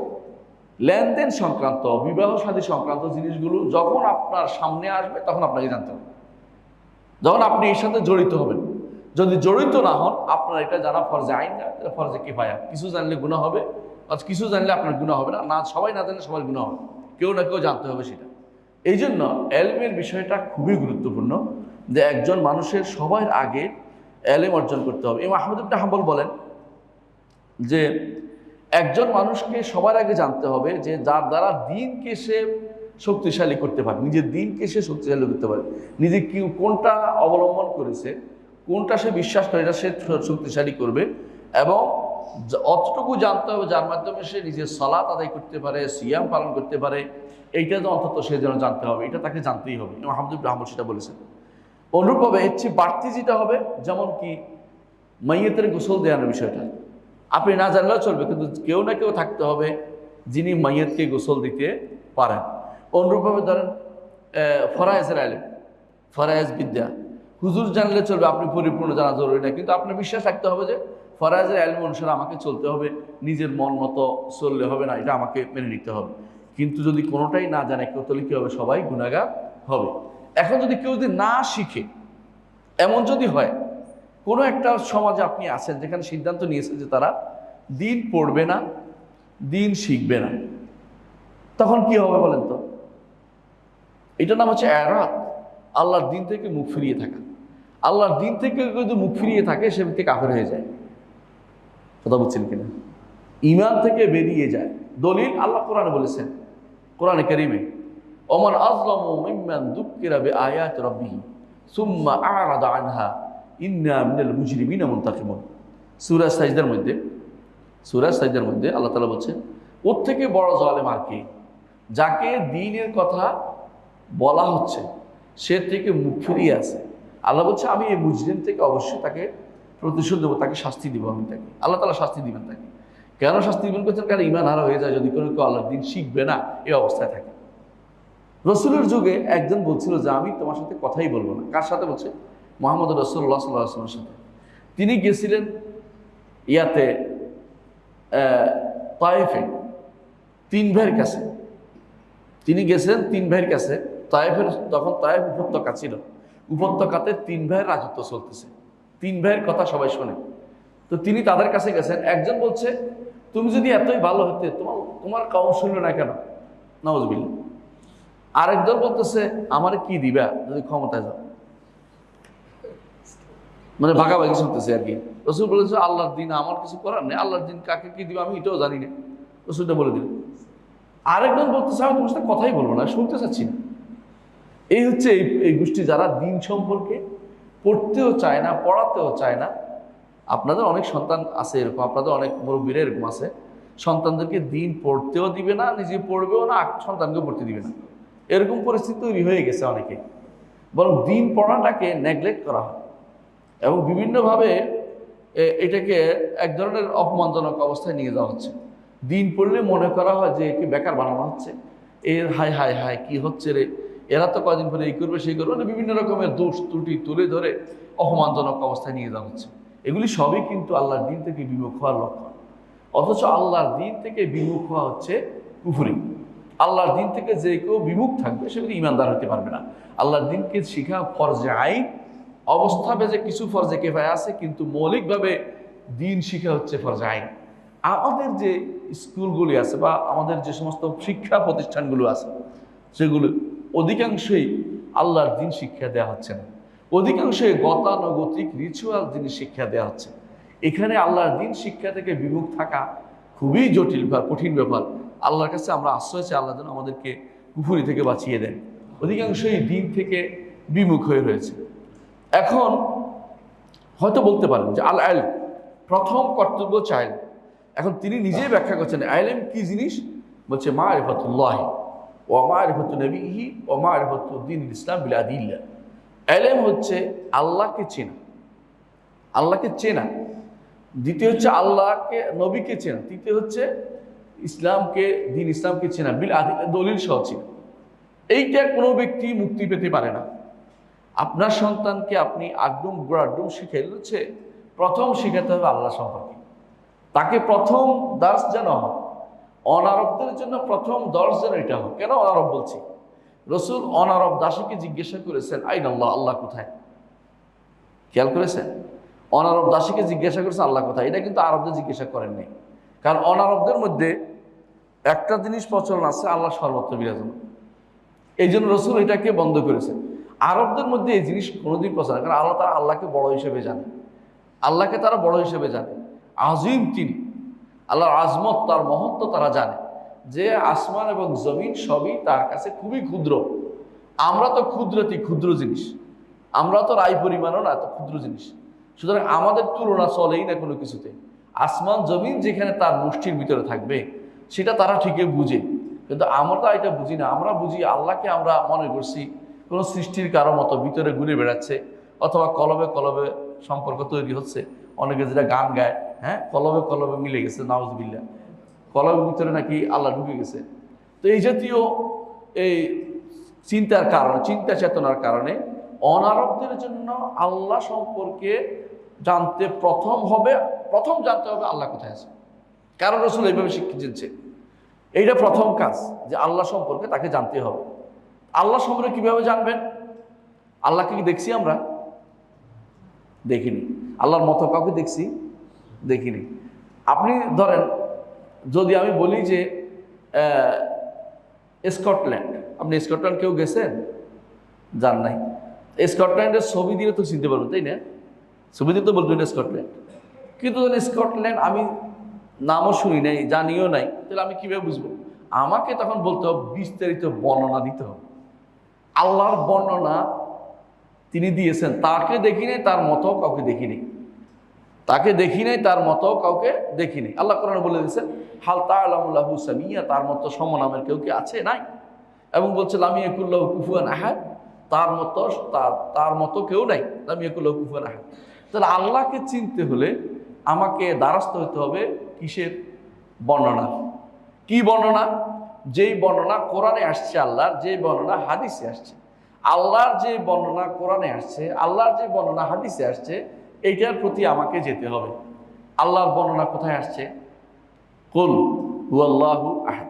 লেনদেন সংক্রান্ত, বিবাহ শাদী সংক্রান্ত জিনিসগুলো যখন আপনার সামনে আসবে তখন আপনাকে জানতে হবে, যখন আপনি এর সাথে জড়িত হবেন। যদি জড়িত না হন, আপনার এটা জানা ফরজে আইন না, এটা ফরজে কিফায়া। কিছু জানলে গুনাহ হবে, আর কিছু জানলে আপনার গুনাহ হবে না। না, সবাই না জানলে সবার গুনাহ হবে, কেউ না কেউ জানতে হবে সেটা। এই জন্য এলমের বিষয়টা খুবই গুরুত্বপূর্ণ, যে একজন মানুষের সবার আগে এলেম অর্জন করতে হবে। ইমাম আহমদ ইবনে হাম্বল বলেন যে একজন মানুষকে সবার আগে জানতে হবে যে যার দ্বারা দিনকে সে শক্তিশালী করতে পারে, নিজের দিনকে সে শক্তিশালী করতে পারে, নিজে কি কোনটা অবলম্বন করেছে, কোনটা সে বিশ্বাস করে এটা সে শক্তিশালী করবে, এবং অতটুকু জানতে হবে যার মাধ্যমে সে নিজের সালাত আদায় করতে পারে, সিয়াম পালন করতে পারে। এইটা তো অন্তত সে যেন জানতে হবে, এটা তাকে জানতেই হবে। ইমাম আহমদ ইবনে হাম্বল সেটা বলেছেন। অনুরূপভাবে এর চেয়ে বাড়তি যেটা হবে, যেমন কি মাইয়িতের গোসল দেওয়ার বিষয়টা আপনি না জানলেও চলবে, কিন্তু কেউ না কেউ থাকতে হবে যিনি মাইয়িতকে গোসল দিতে পারেন। অনুরূপভাবে ধরেন ফরায়েজের আইলেম, ফরায়েজ বিদ্যা হুজুর জানলে চলবে, আপনি পরিপূর্ণ জানা জরুরি না, কিন্তু আপনার বিশ্বাস রাখতে হবে যে ফরায়েজের আইলেম অনুসারে আমাকে চলতে হবে, নিজের মন মতো চললে হবে না, এটা আমাকে মেনে নিতে হবে। কিন্তু যদি কোনোটাই না জানে কেউ, তাহলে কী হবে? সবাই গুনাহগার হবে। এখন যদি কেউ যদি না শিখে, এমন যদি হয় কোনো একটা সমাজে আপনি আছেন যেখানে সিদ্ধান্ত নিয়েছে যে তারা দিন পড়বে না, দিন শিখবে না, তখন কি হবে বলেন তো? এটার নাম হচ্ছে এরাদ, আল্লাহর দিন থেকে মুখ ফিরিয়ে থাকা। আল্লাহর দিন থেকে যদি মুখ ফিরিয়ে থাকে, সে ব্যক্তি কাফের হয়ে যায়। কথা বুঝছেন কিনা? ঈমান থেকে বেরিয়ে যায়। দলিল আল্লাহ কোরআনে বলেছেন, কোরআনে কারীমে, ওমান আযলামু মিম্মান যুক্কিরা বিআয়াতি রাব্বিহি সুম্মা আ'রাদা আনহা ইন্না মিনাল মুজরিমিনা মুনতাকিমুন। সূরা সাজদার মধ্যে আল্লাহ তাআলা বলছেন, ওর থেকে বড় জালেম আর কে, যাকে দ্বীনের কথা বলা হচ্ছে সে থেকে মুখ ফিরিয়ে আছে। আল্লাহ বলছে, আমি এই মুজরিম থেকে অবশ্যই তাকে প্রতিশোধ দেবো, তাকে শাস্তি দিব। আমি তাকে, আল্লাহ তাআলা শাস্তি দিবেন তাকে। কেন শাস্তি দিবেন করছেন? কারণ ঈমান হারা হয়ে যায় যদি কোনো কেউ আল্লাহর দিন শিখবে না, এই অবস্থায় থাকে। রসুলের যুগে একজন বলছিল যে আমি তোমার সাথে কথাই বলবো না। কার সাথে বলছে? মুহাম্মদ রাসূলুল্লাহ সাল্লাল্লাহু আলাইহি ওয়াসাল্লামের সাথে। তিনি গেছিলেন ইয়াতে তায়েফে 3 ভাইয়ের কাছে। তিনি গেছেন 3 ভাইয়ের কাছে তায়েফের, তখন তায়েফ উপত্যকা ছিল। উপত্যকাতে 3 ভাইয়ের রাজত্ব চলতেছে, 3 ভাইয়ের কথা সবাই শোনে। তো তিনি তাদের কাছে গেছেন। একজন বলছে, তুমি যদি এতই ভালো হতে তোমার কওম শুনলো না কেন? নাউজুবিল্লাহ। আরেকজন বলতেছে, আমার কি দিবা যদি ক্ষমতায় যাও? মানে ভাগাভাগি চলতেছে আর কি। রসুল বলেছে, আল্লাহর দিন আমার কিছু করার নেই, আল্লাহর দিন কাকে কি দিবা আমি এটাও জানি না। রসুলটা বলে দিল। আরেকজন বলতেছে, আমি তোমার সাথে কথাই বলবো না, শুনতে চাচ্ছি না। এই হচ্ছে এই গোষ্ঠী, যারা দিন সম্পর্কে পড়তেও চায় না, পড়াতেও চায় না। আপনাদের অনেক সন্তান আছে এরকম, আপনাদের অনেক মুরব্বীরা এরকম আছে, সন্তানদেরকে দিন পড়তেও দিবে না, নিজে পড়বেও না, সন্তানকে পড়তে দিবে না। এরকম পরিস্থিতি তৈরি হয়ে গেছে অনেকে। বরং দিন পড়াটাকে নেগলেক্ট করা হয় এবং বিভিন্নভাবে এটাকে এক ধরনের অপমানজনক অবস্থায় নিয়ে যাওয়া হচ্ছে। দিন পড়লে মনে করা হয় যে একে বেকার বানানো হচ্ছে, এর হায় হায় হায় কি হচ্ছে রে, এরা তো কদিন পরে এই করবে সেই করবে, মানে বিভিন্ন রকমের দোষ ত্রুটি তুলে ধরে অপমানজনক অবস্থায় নিয়ে যাওয়া হচ্ছে। এগুলি সবই কিন্তু আল্লাহর দিন থেকে বিমুখ হওয়ার লক্ষণ। অথচ আল্লাহর দিন থেকে বিমুখ হওয়া হচ্ছে কুফরি। আল্লাহর দিন থেকে যে কেউ বিমুখ থাকবে সে কিন্তু ঈমানদার হতে পারবে না। আল্লাহর দিনকে শিখা ফরজে আইন, অবস্থা বেজে কিছু ফরজে কিফায়া আছে, কিন্তু মৌলিকভাবে দিন শিখা হচ্ছে ফরজে আইন। আমাদের যে স্কুলগুলি আছে বা আমাদের যে সমস্ত শিক্ষা প্রতিষ্ঠানগুলো আছে, সেগুলো অধিকাংশই আল্লাহর দিন শিক্ষা দেওয়া হচ্ছে না। অধিকাংশই গতানুগতিক রিচুয়াল জিনিস শিক্ষা দেওয়া হচ্ছে। এখানে আল্লাহর দিন শিক্ষা থেকে বিমুখ থাকা খুবই জটিল বা কঠিন ব্যাপার। আল্লাহর কাছে আমরা আশ্রয় চাই, আল্লাহ যেন আমাদেরকে কুফরি থেকে বাঁচিয়ে দেন। অধিকাংশই দিন থেকে বিমুখ হয়ে রয়েছে। এখন হয়তো বলতে পারেন যে আল ইলম, প্রথম কর্তব্য চাই। এখন তিনি নিজেই ব্যাখ্যা করছেন ইলম কি জিনিস। বলছে মারিফাতুল্লাহ ওয়া মারিফাতু নবিহি ওয়া মারিফাতু দ্বীনিল ইসলাম বিল আদিল্লাহ। ইলম হচ্ছে আল্লাহকে চেনা, আল্লাহকে চেনা। দ্বিতীয় হচ্ছে আল্লাহকে, নবীকে চেনা। তৃতীয় হচ্ছে ইসলামকে, দিন ইসলামকে চেনা বিল আদিল্লাহ, দলিল সহ চেনা। এইটা কোনো ব্যক্তি মুক্তি পেতে পারে না। আপনার সন্তানকে আপনি আগডুম গোড়াডুম শিখাইলে হচ্ছে প্রথম শিখাতে হবে আল্লাহ সম্পর্কে। তাকে প্রথম দার্স যেন হয়, অনারবদের জন্য প্রথম দর্শ যেন এটা হয়। কেন অনারব বলছি? রসুল অনারব দাসীকে জিজ্ঞাসা করেছেন আইন আল্লাহ, আল্লাহ কোথায়? খেয়াল করেছেন? অনারব দাসীকে জিজ্ঞাসা করেছেন আল্লাহ কোথায়। এটা কিন্তু আরবদের জিজ্ঞাসা করেননি, কারণ অনারবদের মধ্যে একটা জিনিস প্রচলন আছে, আল্লাহ সর্বত্র বিরাজমান। এই জন্য রসুল এটাকে বন্ধ করেছেন। আরবদের মধ্যে এই জিনিস কোনোদিন প্রচার, কারণ আল্লাহ তারা আল্লাহকে বড় হিসেবে জানে, আল্লাহকে তারা বড় হিসেবে জানে, আজিম তিনি, আল্লাহর আজমত, তার মহত্ব তারা জানে, যে আসমান এবং জমিন সবই তার কাছে খুবই ক্ষুদ্র। আমরা তো ক্ষুদ্র জিনিস, আমরা তো রায় পরিমাণও না, এত ক্ষুদ্র জিনিস। সুতরাং আমাদের তুলনা চলেই না কোনো কিছুতে। আসমান জমিন যেখানে তার মুষ্টির ভিতরে থাকবে সেটা তারা ঠিকই বুঝে, কিন্তু আমরা এটা বুঝি না। আমরা বুঝি আল্লাহকে, আমরা মনে করছি কোনো সৃষ্টির কারো মতো ভিতরে ঘুরে বেড়াচ্ছে, অথবা কলবে কলবে সম্পর্ক তৈরি হচ্ছে। অনেকে যেটা গান গায়, হ্যাঁ, কলবে কলবে মিলে গেছে, নাউজুবিল্লাহ, কলবের ভিতরে নাকি আল্লাহ ঢুকে গেছে। তো এই জাতীয় এই চিন্তার কারণে, চিন্তা চেতনার কারণে অনারবদের জন্য আল্লাহ সম্পর্কে জানতে প্রথম জানতে হবে আল্লাহ কোথায় আছে। কারণ রসুল এইভাবে শিক্ষা দিচ্ছে, এইটা প্রথম কাজ, যে আল্লাহ সম্পর্কে তাকে জানতে হবে। আল্লাহ সম্পর্কে কিভাবে জানবেন? আল্লাহকে কি দেখছি আমরা? দেখিনি। আল্লাহর মতো কাউকে দেখছি? দেখিনি। আপনি ধরেন, যদি আমি বলি যে স্কটল্যান্ড, আপনি স্কটল্যান্ড কেউ গেছেন? যান নাই। স্কটল্যান্ডের ছবি দিলে তো চিনতে পারবেন, তাই না? ছবি দিয়ে তো বলবেন স্কটল্যান্ড। কিন্তু স্কটল্যান্ড আমি নামও শুনি নাই, জানিও নাই, তাহলে আমি কিভাবে বুঝবো? আমাকে তখন বলতে হবে, বিস্তারিত বর্ণনা দিতে হবে। আল্লাহর বর্ণনা তিনি দিয়েছেন, তাকে দেখি নাই, তার মতো কাউকে দেখিনি, তাকে দেখি নাই, তার মতো কাউকে দেখিনি। আল্লাহ কোরআনে বলে দিয়েছেন হাল তা'লামু লাহু সামিয়া, তার মতো সমনামের কেউ কি আছে? নাই। এবং বলছে লাম ইয়াকুল লাহু কুফুয়ান আহাদ, তার মতো কেউ নাই, লাম ইয়াকুল লাহু কুফুয়ান আহাদ। তাহলে আল্লাহকে চিনতে হলে আমাকে দ্বারস্থ হতে হবে কিসের? বর্ণনা। কি বর্ণনা? যেই বর্ণনা কোরআনে আসছে আল্লাহর, যে বর্ণনা হাদিসে আসছে। আল্লাহর যে বর্ণনা কোরআনে আসছে, আল্লাহর যে বর্ণনা হাদিসে আসছে, এইটার প্রতি আমাকে যেতে হবে। আল্লাহর বর্ণনা কোথায় আসছে? কুল হুয়াল্লাহু আহাদ,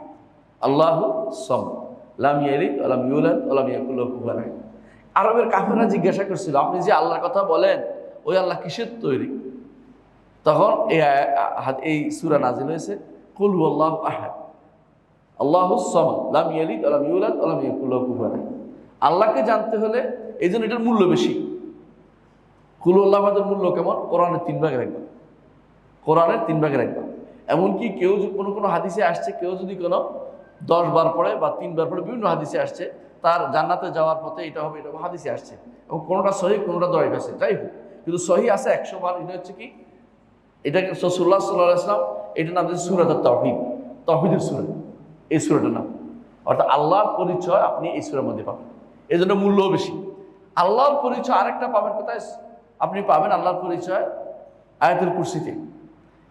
আল্লাহু সামাদ, লাম ইয়ালিদ ওয়া লাম ইউলাদ ওয়া লাম ইয়াকুল লাহু কুফুয়ান আহাদ। আরবের কাফেররা জিজ্ঞাসা করছিল, আপনি যে আল্লাহর কথা বলেন, ওই আল্লাহ কিসের তৈরি? তখন এই সূরা নাজিল হয়েছে, কুল হুয়াল্লাহু আহাদ, আল্লাহু সামাদ, লাম ইয়ালিদ ওয়া লাম ইউলাদ ওয়া লাম ইয়াকুল লাহু কুফুয়ান আহাদ। আল্লাহকে জানতে হলে এই জন্য এটার মূল্য বেশি। কুল হুয়াল্লাহু আহাদের মূল্য কেমন? কোরআনের 3 ভাগে রাখবা, কোরআনের 3 ভাগে রাখবা। এমনকি কেউ কোনো হাদিসে আসছে, কেউ যদি কোনো 10 বার পড়ে বা 3 বার পড়ে, বিভিন্ন হাদিসে আসছে তার জান্নাতে যাওয়ার পথে এটা হবে, এটা হাদিসে আসছে, এবং কোনোটা সহিহ, কোনোটা দঈফ আছে। যাই হোক, কিন্তু সহিহ আছে 100 বার। এটা হচ্ছে কি? এটাকে রাসূলুল্লাহ সাল্লাল্লাহু আলাইহি ওয়াসাল্লাম এটার নাম দিয়েছে সূরাতুত তাওহীদ, তাওহীদের সূরা, এই সূরাটার নাম। অর্থাৎ আল্লাহর পরিচয় আপনি এই সূরার মধ্যে পাবেন, এই জন্য মূল্যও বেশি। আল্লাহর পরিচয় আরেকটা পাবেন কোথায়? আপনি পাবেন আল্লাহর পরিচয় আয়াতুল কুরসিতে।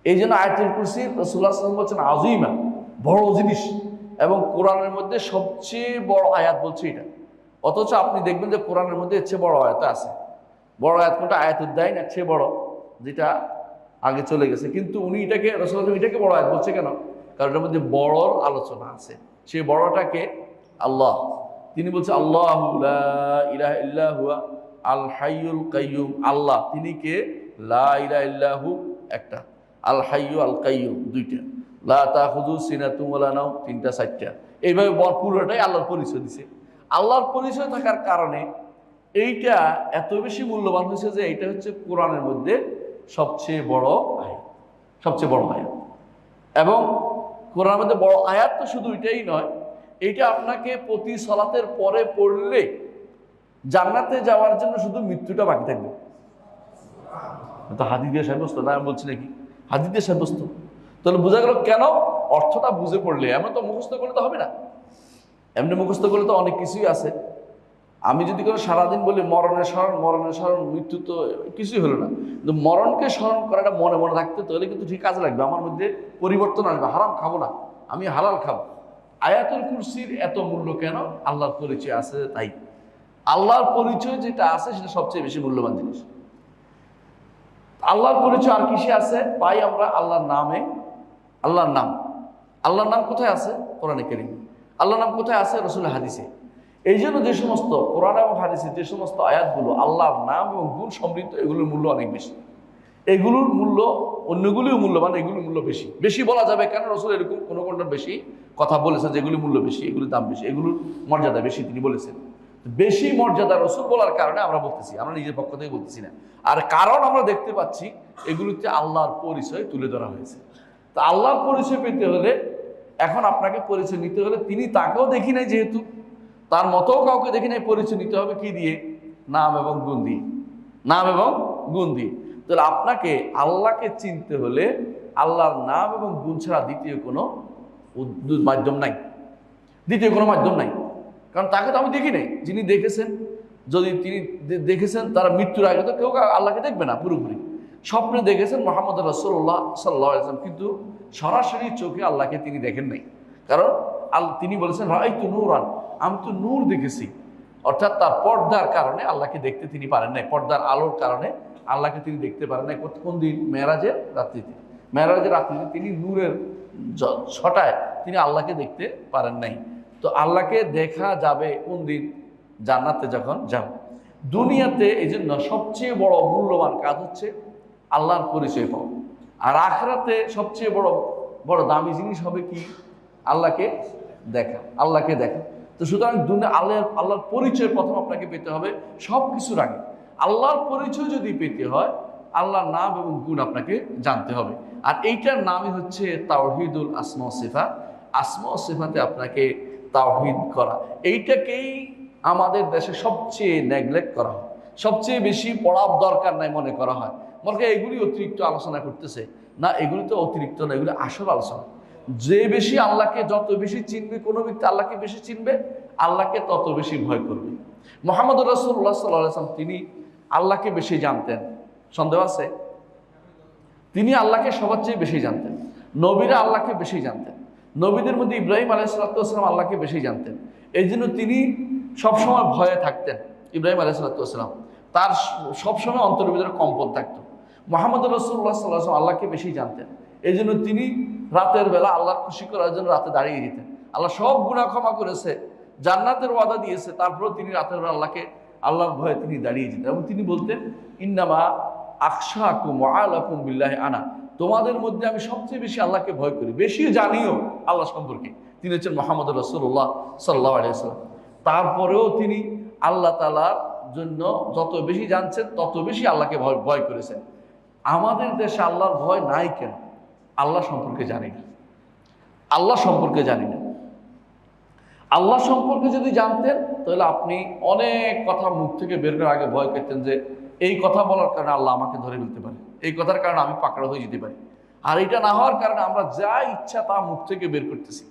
এই জন্য আয়াতুল কুরসি রাসূলুল্লাহ সাল্লাল্লাহু আলাইহি ওয়াসাল্লাম বলছেন আযীমা, বড় জিনিস, এবং কোরআনের মধ্যে সবচেয়ে বড় আয়াত বলছে এটা। অথচ আপনি দেখবেন যে কোরআনের মধ্যে এর চেয়ে বড় আয়াত আছে। বড় আয়াত কোনটা? আয়াতুদ দাইন, এর চেয়ে বড়, যেটা আগে চলে গেছে। কিন্তু উনি এটাকে, রাসূলুল্লাহ এটাকে বড় আয়াত বলছে কেন? কারণ এটার মধ্যে বড়র আলোচনা আছে। সেই বড়টাকে আল্লাহ, তিনি বলছে আল্লাহু লা ইলাহা ইল্লা হুয়া আল হাইয়ুল কাইয়ুম। আল্লাহ তিনি কে? লা ইলাহা ইল্লা হু একটা, আল হাইয়ু আল কাইয়ুম দুইটা, লা তাখুযু সিনাতুন ওয়ালা নাওম তিনটা, চারটা। এইভাবে পুরোটাই আল্লাহর পরিচয় দিছে। আল্লাহর পরিচয় থাকার কারণে এইটা এত বেশি মূল্যবান হয়েছে যে এইটা হচ্ছে কোরআনের মধ্যে সবচেয়ে বড় আয়াত, সবচেয়ে বড় আয়াত। এবং কোরআনের মধ্যে বড় আয়াত তো শুধু এটাই নয়, এইটা আপনাকে প্রতি সালাতের পরে পড়লে জান্নাতে যাওয়ার জন্য শুধু মৃত্যুটা বাকি থাকবে। তো হাদিস দিয়ে সাব্যস্ত না, আমি বলছি নাকি? হাদিস দিয়ে সাব্যস্ত। তাহলে বোঝা গেল কেন? অর্থটা বুঝে পড়লে। এমন তো মুখস্থ করলে তো হবে না। এমনি মুখস্থ করলে তো অনেক কিছুই আছে। আমি যদি কোনো সারাদিন বলি মরণের স্মরণ, মরণের স্মরণ, মৃত্যু, তো কিছুই হলো না। কিন্তু মরণকে স্মরণ করাটা মনে মনে রাখতে তাহলে কিন্তু ঠিক কাজে লাগবে। আমার মধ্যে পরিবর্তন আসবে। হারাম খাবো না, আমি হালাল খাবো। আয়াতুল কুরসির এত মূল্য কেন? আল্লাহর পরিচয় আছে তাই। আল্লাহর পরিচয় যেটা আছে সেটা সবচেয়ে বেশি মূল্যবান জিনিস। আল্লাহর পরিচয় আর কিসে আছে পাই আমরা? আল্লাহর নামে। আল্লাহর নাম, আল্লাহর নাম কোথায় আছে? কোরআনে কারীমে। আল্লাহর নাম কোথায় আছে? রাসূলের হাদিসে। এই জন্য যে সমস্ত কোরআন এবং হাদিসে যে সমস্ত আয়াতগুলো আল্লাহর নাম এবং গুণ সমৃদ্ধ, এগুলোর মূল্য অনেক বেশি। এগুলোর মূল্য, অন্যগুলিও মূল্যবান, এগুলোর মূল্য বেশি। বেশি বলা যাবে কেন? রাসূল এরকম কোনো কোনটার বেশি কথা বলেছেন যেগুলির মূল্য বেশি, এগুলির দাম বেশি, এগুলোর মর্যাদা বেশি তিনি বলেছেন। বেশি মর্যাদা রাসূল বলার কারণে আমরা বলতেছি, আমরা নিজের পক্ষ থেকে বলতেছি না। আর কারণ আমরা দেখতে পাচ্ছি এগুলিতে আল্লাহর পরিচয় তুলে ধরা হয়েছে। তো আল্লাহর পরিচয় পেতে হলে, এখন আপনাকে পরিচয় নিতে হলে, তিনি তাকেও দেখি নাই যেহেতু, তার মতও কাউকে দেখি নাই, পরিচয় নিতে হবে কি দিয়ে? নাম এবং গুণ দিয়ে। নাম এবং গুণ দিয়ে। তাহলে আপনাকে আল্লাহকে চিনতে হলে আল্লাহর নাম এবং গুণ ছাড়া দ্বিতীয় কোনো মাধ্যম নাই, দ্বিতীয় কোনো মাধ্যম নাই। কারণ তাকে তো আমি দেখি নাই। যিনি দেখেছেন, যদি তিনি দেখেছেন, তারা মৃত্যুর আগে তো কেউ আল্লাহকে দেখবে না পুরোপুরি। স্বপ্নে দেখেছেন মুহাম্মদ রাসূলুল্লাহ সাল্লাল্লাহু আলাইহি ওয়াসাল্লাম, কিন্তু সরাসরি চোখে আল্লাহকে তিনি দেখেন নাই। কারণ তিনি বলেছেন রাআইতু নূরান, আমি তো নূর দেখেছি। অর্থাৎ তার পর্দার কারণে আল্লাহকে দেখতে তিনি পারেন নাই, পর্দার আলোর কারণে আল্লাহকে তিনি দেখতে পারেন নাই। কোন দিন? মেরাজের রাত্রিতে। মেরাজের রাত্রিতে তিনি নূরের ছটায় তিনি আল্লাহকে দেখতে পারেন নাই। তো আল্লাহকে দেখা যাবে কোন দিন? জান্নাতে যখন যাব। দুনিয়াতে এই জন্য সবচেয়ে বড় মূল্যবান কাজ হচ্ছে আল্লাহর পরিচয় পাওয়া। আর আখিরাতে সবচেয়ে বড় বড় দামি জিনিস হবে কি? আল্লাহকে দেখা, আল্লাহকে দেখা। তো সুতরাং আল্লাহর পরিচয় প্রথম আপনাকে পেতে হবে সব কিছুর আগে। আল্লাহর পরিচয় যদি পেতে হয়, আল্লাহর নাম এবং গুণ আপনাকে জানতে হবে। আর এইটার নামই হচ্ছে তাওহীদুল আসমা ওয়া সিফাত। আসমা ওয়া সিফাতে আপনাকে তাওহীদ করা, এইটাকেই আমাদের দেশে সবচেয়ে নেগলেক্ট করা হয়, সবচেয়ে বেশি পড়ার দরকার নাই মনে করা হয়। মনে হয় এগুলি অতিরিক্ত আলোচনা করতেছে। না, এগুলি তো অতিরিক্ত না, এগুলি আসল আলোচনা। যে বেশি আল্লাহকে, যত বেশি চিনবে কোনো ব্যক্তি আল্লাহকে বেশি চিনবে, আল্লাহকে তত বেশি ভয় করবে। মুহাম্মদ রাসূলুল্লাহ সাল্লাল্লাহু আলাইহি ওয়াসাল্লাম তিনি আল্লাহকে বেশি জানতেন, সন্দেহ আছে? তিনি আল্লাহকে সবার চেয়ে বেশি জানতেন। নবীরা আল্লাহকে বেশি জানতেন। নবীদের মধ্যে ইব্রাহিম আলাইহিস সালাম আল্লাহকে বেশি জানতেন। এই জন্য তিনি সবসময় ভয়ে থাকতেন। ইব্রাহিম আলাইহিস সালাম, তার সবসময় অন্তরের ভিতরে কম্পন থাকতো। মুহাম্মদ রাসূলুল্লাহ সাল্লাল্লাহু আলাইহি ওয়াসাল্লাম আল্লাহকে বেশি জানতেন। এই জন্য তিনি রাতের বেলা আল্লাহর খুশি করার জন্য রাতে দাঁড়িয়ে যেতেন। আল্লাহ সব গুনাহ ক্ষমা করেছে, জান্নাতের ওয়াদা দিয়েছে, তারপরেও তিনি রাতের বেলা আল্লাহর ভয়ে তিনি দাঁড়িয়ে যেতেন। এবং তিনি বলতেন ইন্নামা আখশাকুম ওয়া আলাকুম বিল্লাহি আনা, তোমাদের মধ্যে আমি সবচেয়ে বেশি আল্লাহকে ভয় করি, বেশি জানিও আল্লাহ সম্পর্কে। তিনি হচ্ছেন মুহাম্মদ রাসূলুল্লাহ সাল্লাল্লাহু আলাইহি ওয়াসাল্লাম। তারপরেও তিনি আল্লাহ তাআলার জন্য যত বেশি জানছেন তত বেশি আল্লাহকে ভয় করেছেন। আমাদের দেশে আল্লাহর ভয় নাই কেন? আল্লাহ সম্পর্কে জানি না, আল্লাহ সম্পর্কে জানি না। আল্লাহ সম্পর্কে যদি জানতেন তাহলে আপনি অনেক কথা মুখ থেকে বের করার আগে ভয় পেতেন যে এই কথা বলার কারণে আল্লাহ আমাকে ধরে ফেলতে পারে, এই কথার কারণে আমি পাকড়া হয়ে যেতে পারি। আর এটা না হওয়ার কারণে আমরা যা ইচ্ছা তা মুখ থেকে বের করতেছি,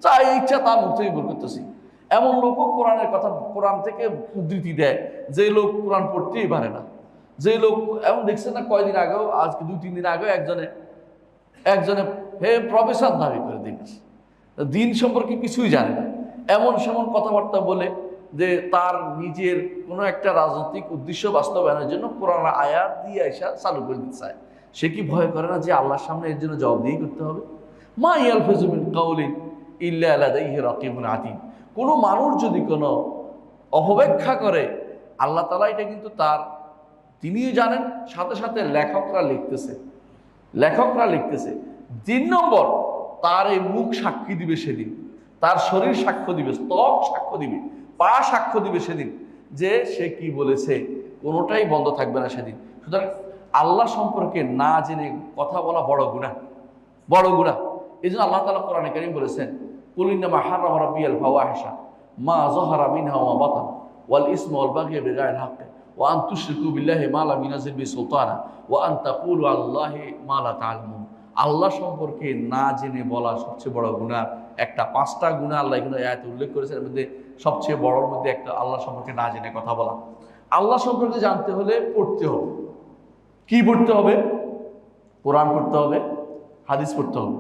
যা ইচ্ছা তা মুখ থেকে বের করতেছি। এমন লোকও কোরআনের কথা, কোরআন থেকে উদ্ধৃতি দেয় যে লোক কোরআন পড়তেই পারে না, যে লোক এমন দেখছেন না, কয়দিন আগেও, আজকে 2-3 দিন আগেও একজনে প্রফেসর দাবি করে দিন সম্পর্কে কিছুই জানে না, এমন সেমন কথাবার্তা বলে যে তার নিজের কোনো একটা রাজনৈতিক উদ্দেশ্য বাস্তবায়নের জন্য কোরআন আয়াত দিয়ে আইসা চালু করে দিতে চায়। সে কি ভয় করে না যে আল্লাহর সামনে এর জন্য জবাবদিহি করতে হবে? মা ইয়ালফিযু মিন কাওলিন ইল্লা লাদাইহি রাকিবুন আতীদ। কোনো মানুষ যদি কোনো অপব্যাখ্যা করে, আল্লাহ তাআলা এটা কিন্তু তিনিও জানেন, সাথে সাথে লেখকরা লিখতেছে। 3 নম্বর, তার এই মুখ সাক্ষী দিবে সেদিন, তার শরীর সাক্ষ্য দিবে, ত্বক সাক্ষ্য দিবে, পা সাক্ষ্য দিবে সেদিন যে সে কি বলেছে, কোনোটাই বন্ধ থাকবে না সেদিন। সুতরাং আল্লাহ সম্পর্কে না জেনে কথা বলা বড় গুনাহ, বড় গুনাহ। এই জন্য আল্লাহ তাআলা কোরআনে কারীম বলেছেন কুল ইন্নামা হারামা রাব্বিয়াল ফাওয়াহিশা মা যাহারা মিনহা ওয়া বাতান ওয়াল ইসমা ওয়াল বাগয়া বিগাইরিল হাক্ক ওয়া আন তুশরিকু বিল্লাহি মা লাম ইউনাজিল বিহি সুলতানা ওয়া আন তাকুলু আলাল্লাহি মা লা তা'লামুন। আল্লাহ সম্পর্কে না জেনে বলা সবচেয়ে বড় গুনাহ। একটা 5টা গুনাহ আল্লাহ এখানে আয়াতে উল্লেখ করেছেন, এর মধ্যে সবচেয়ে বড়র মধ্যে একটা আল্লাহ সম্পর্কে না জেনে কথা বলা। আল্লাহ সম্পর্কে জানতে হলে পড়তে হবে। কি পড়তে হবে? কোরআন পড়তে হবে, হাদিস পড়তে হবে,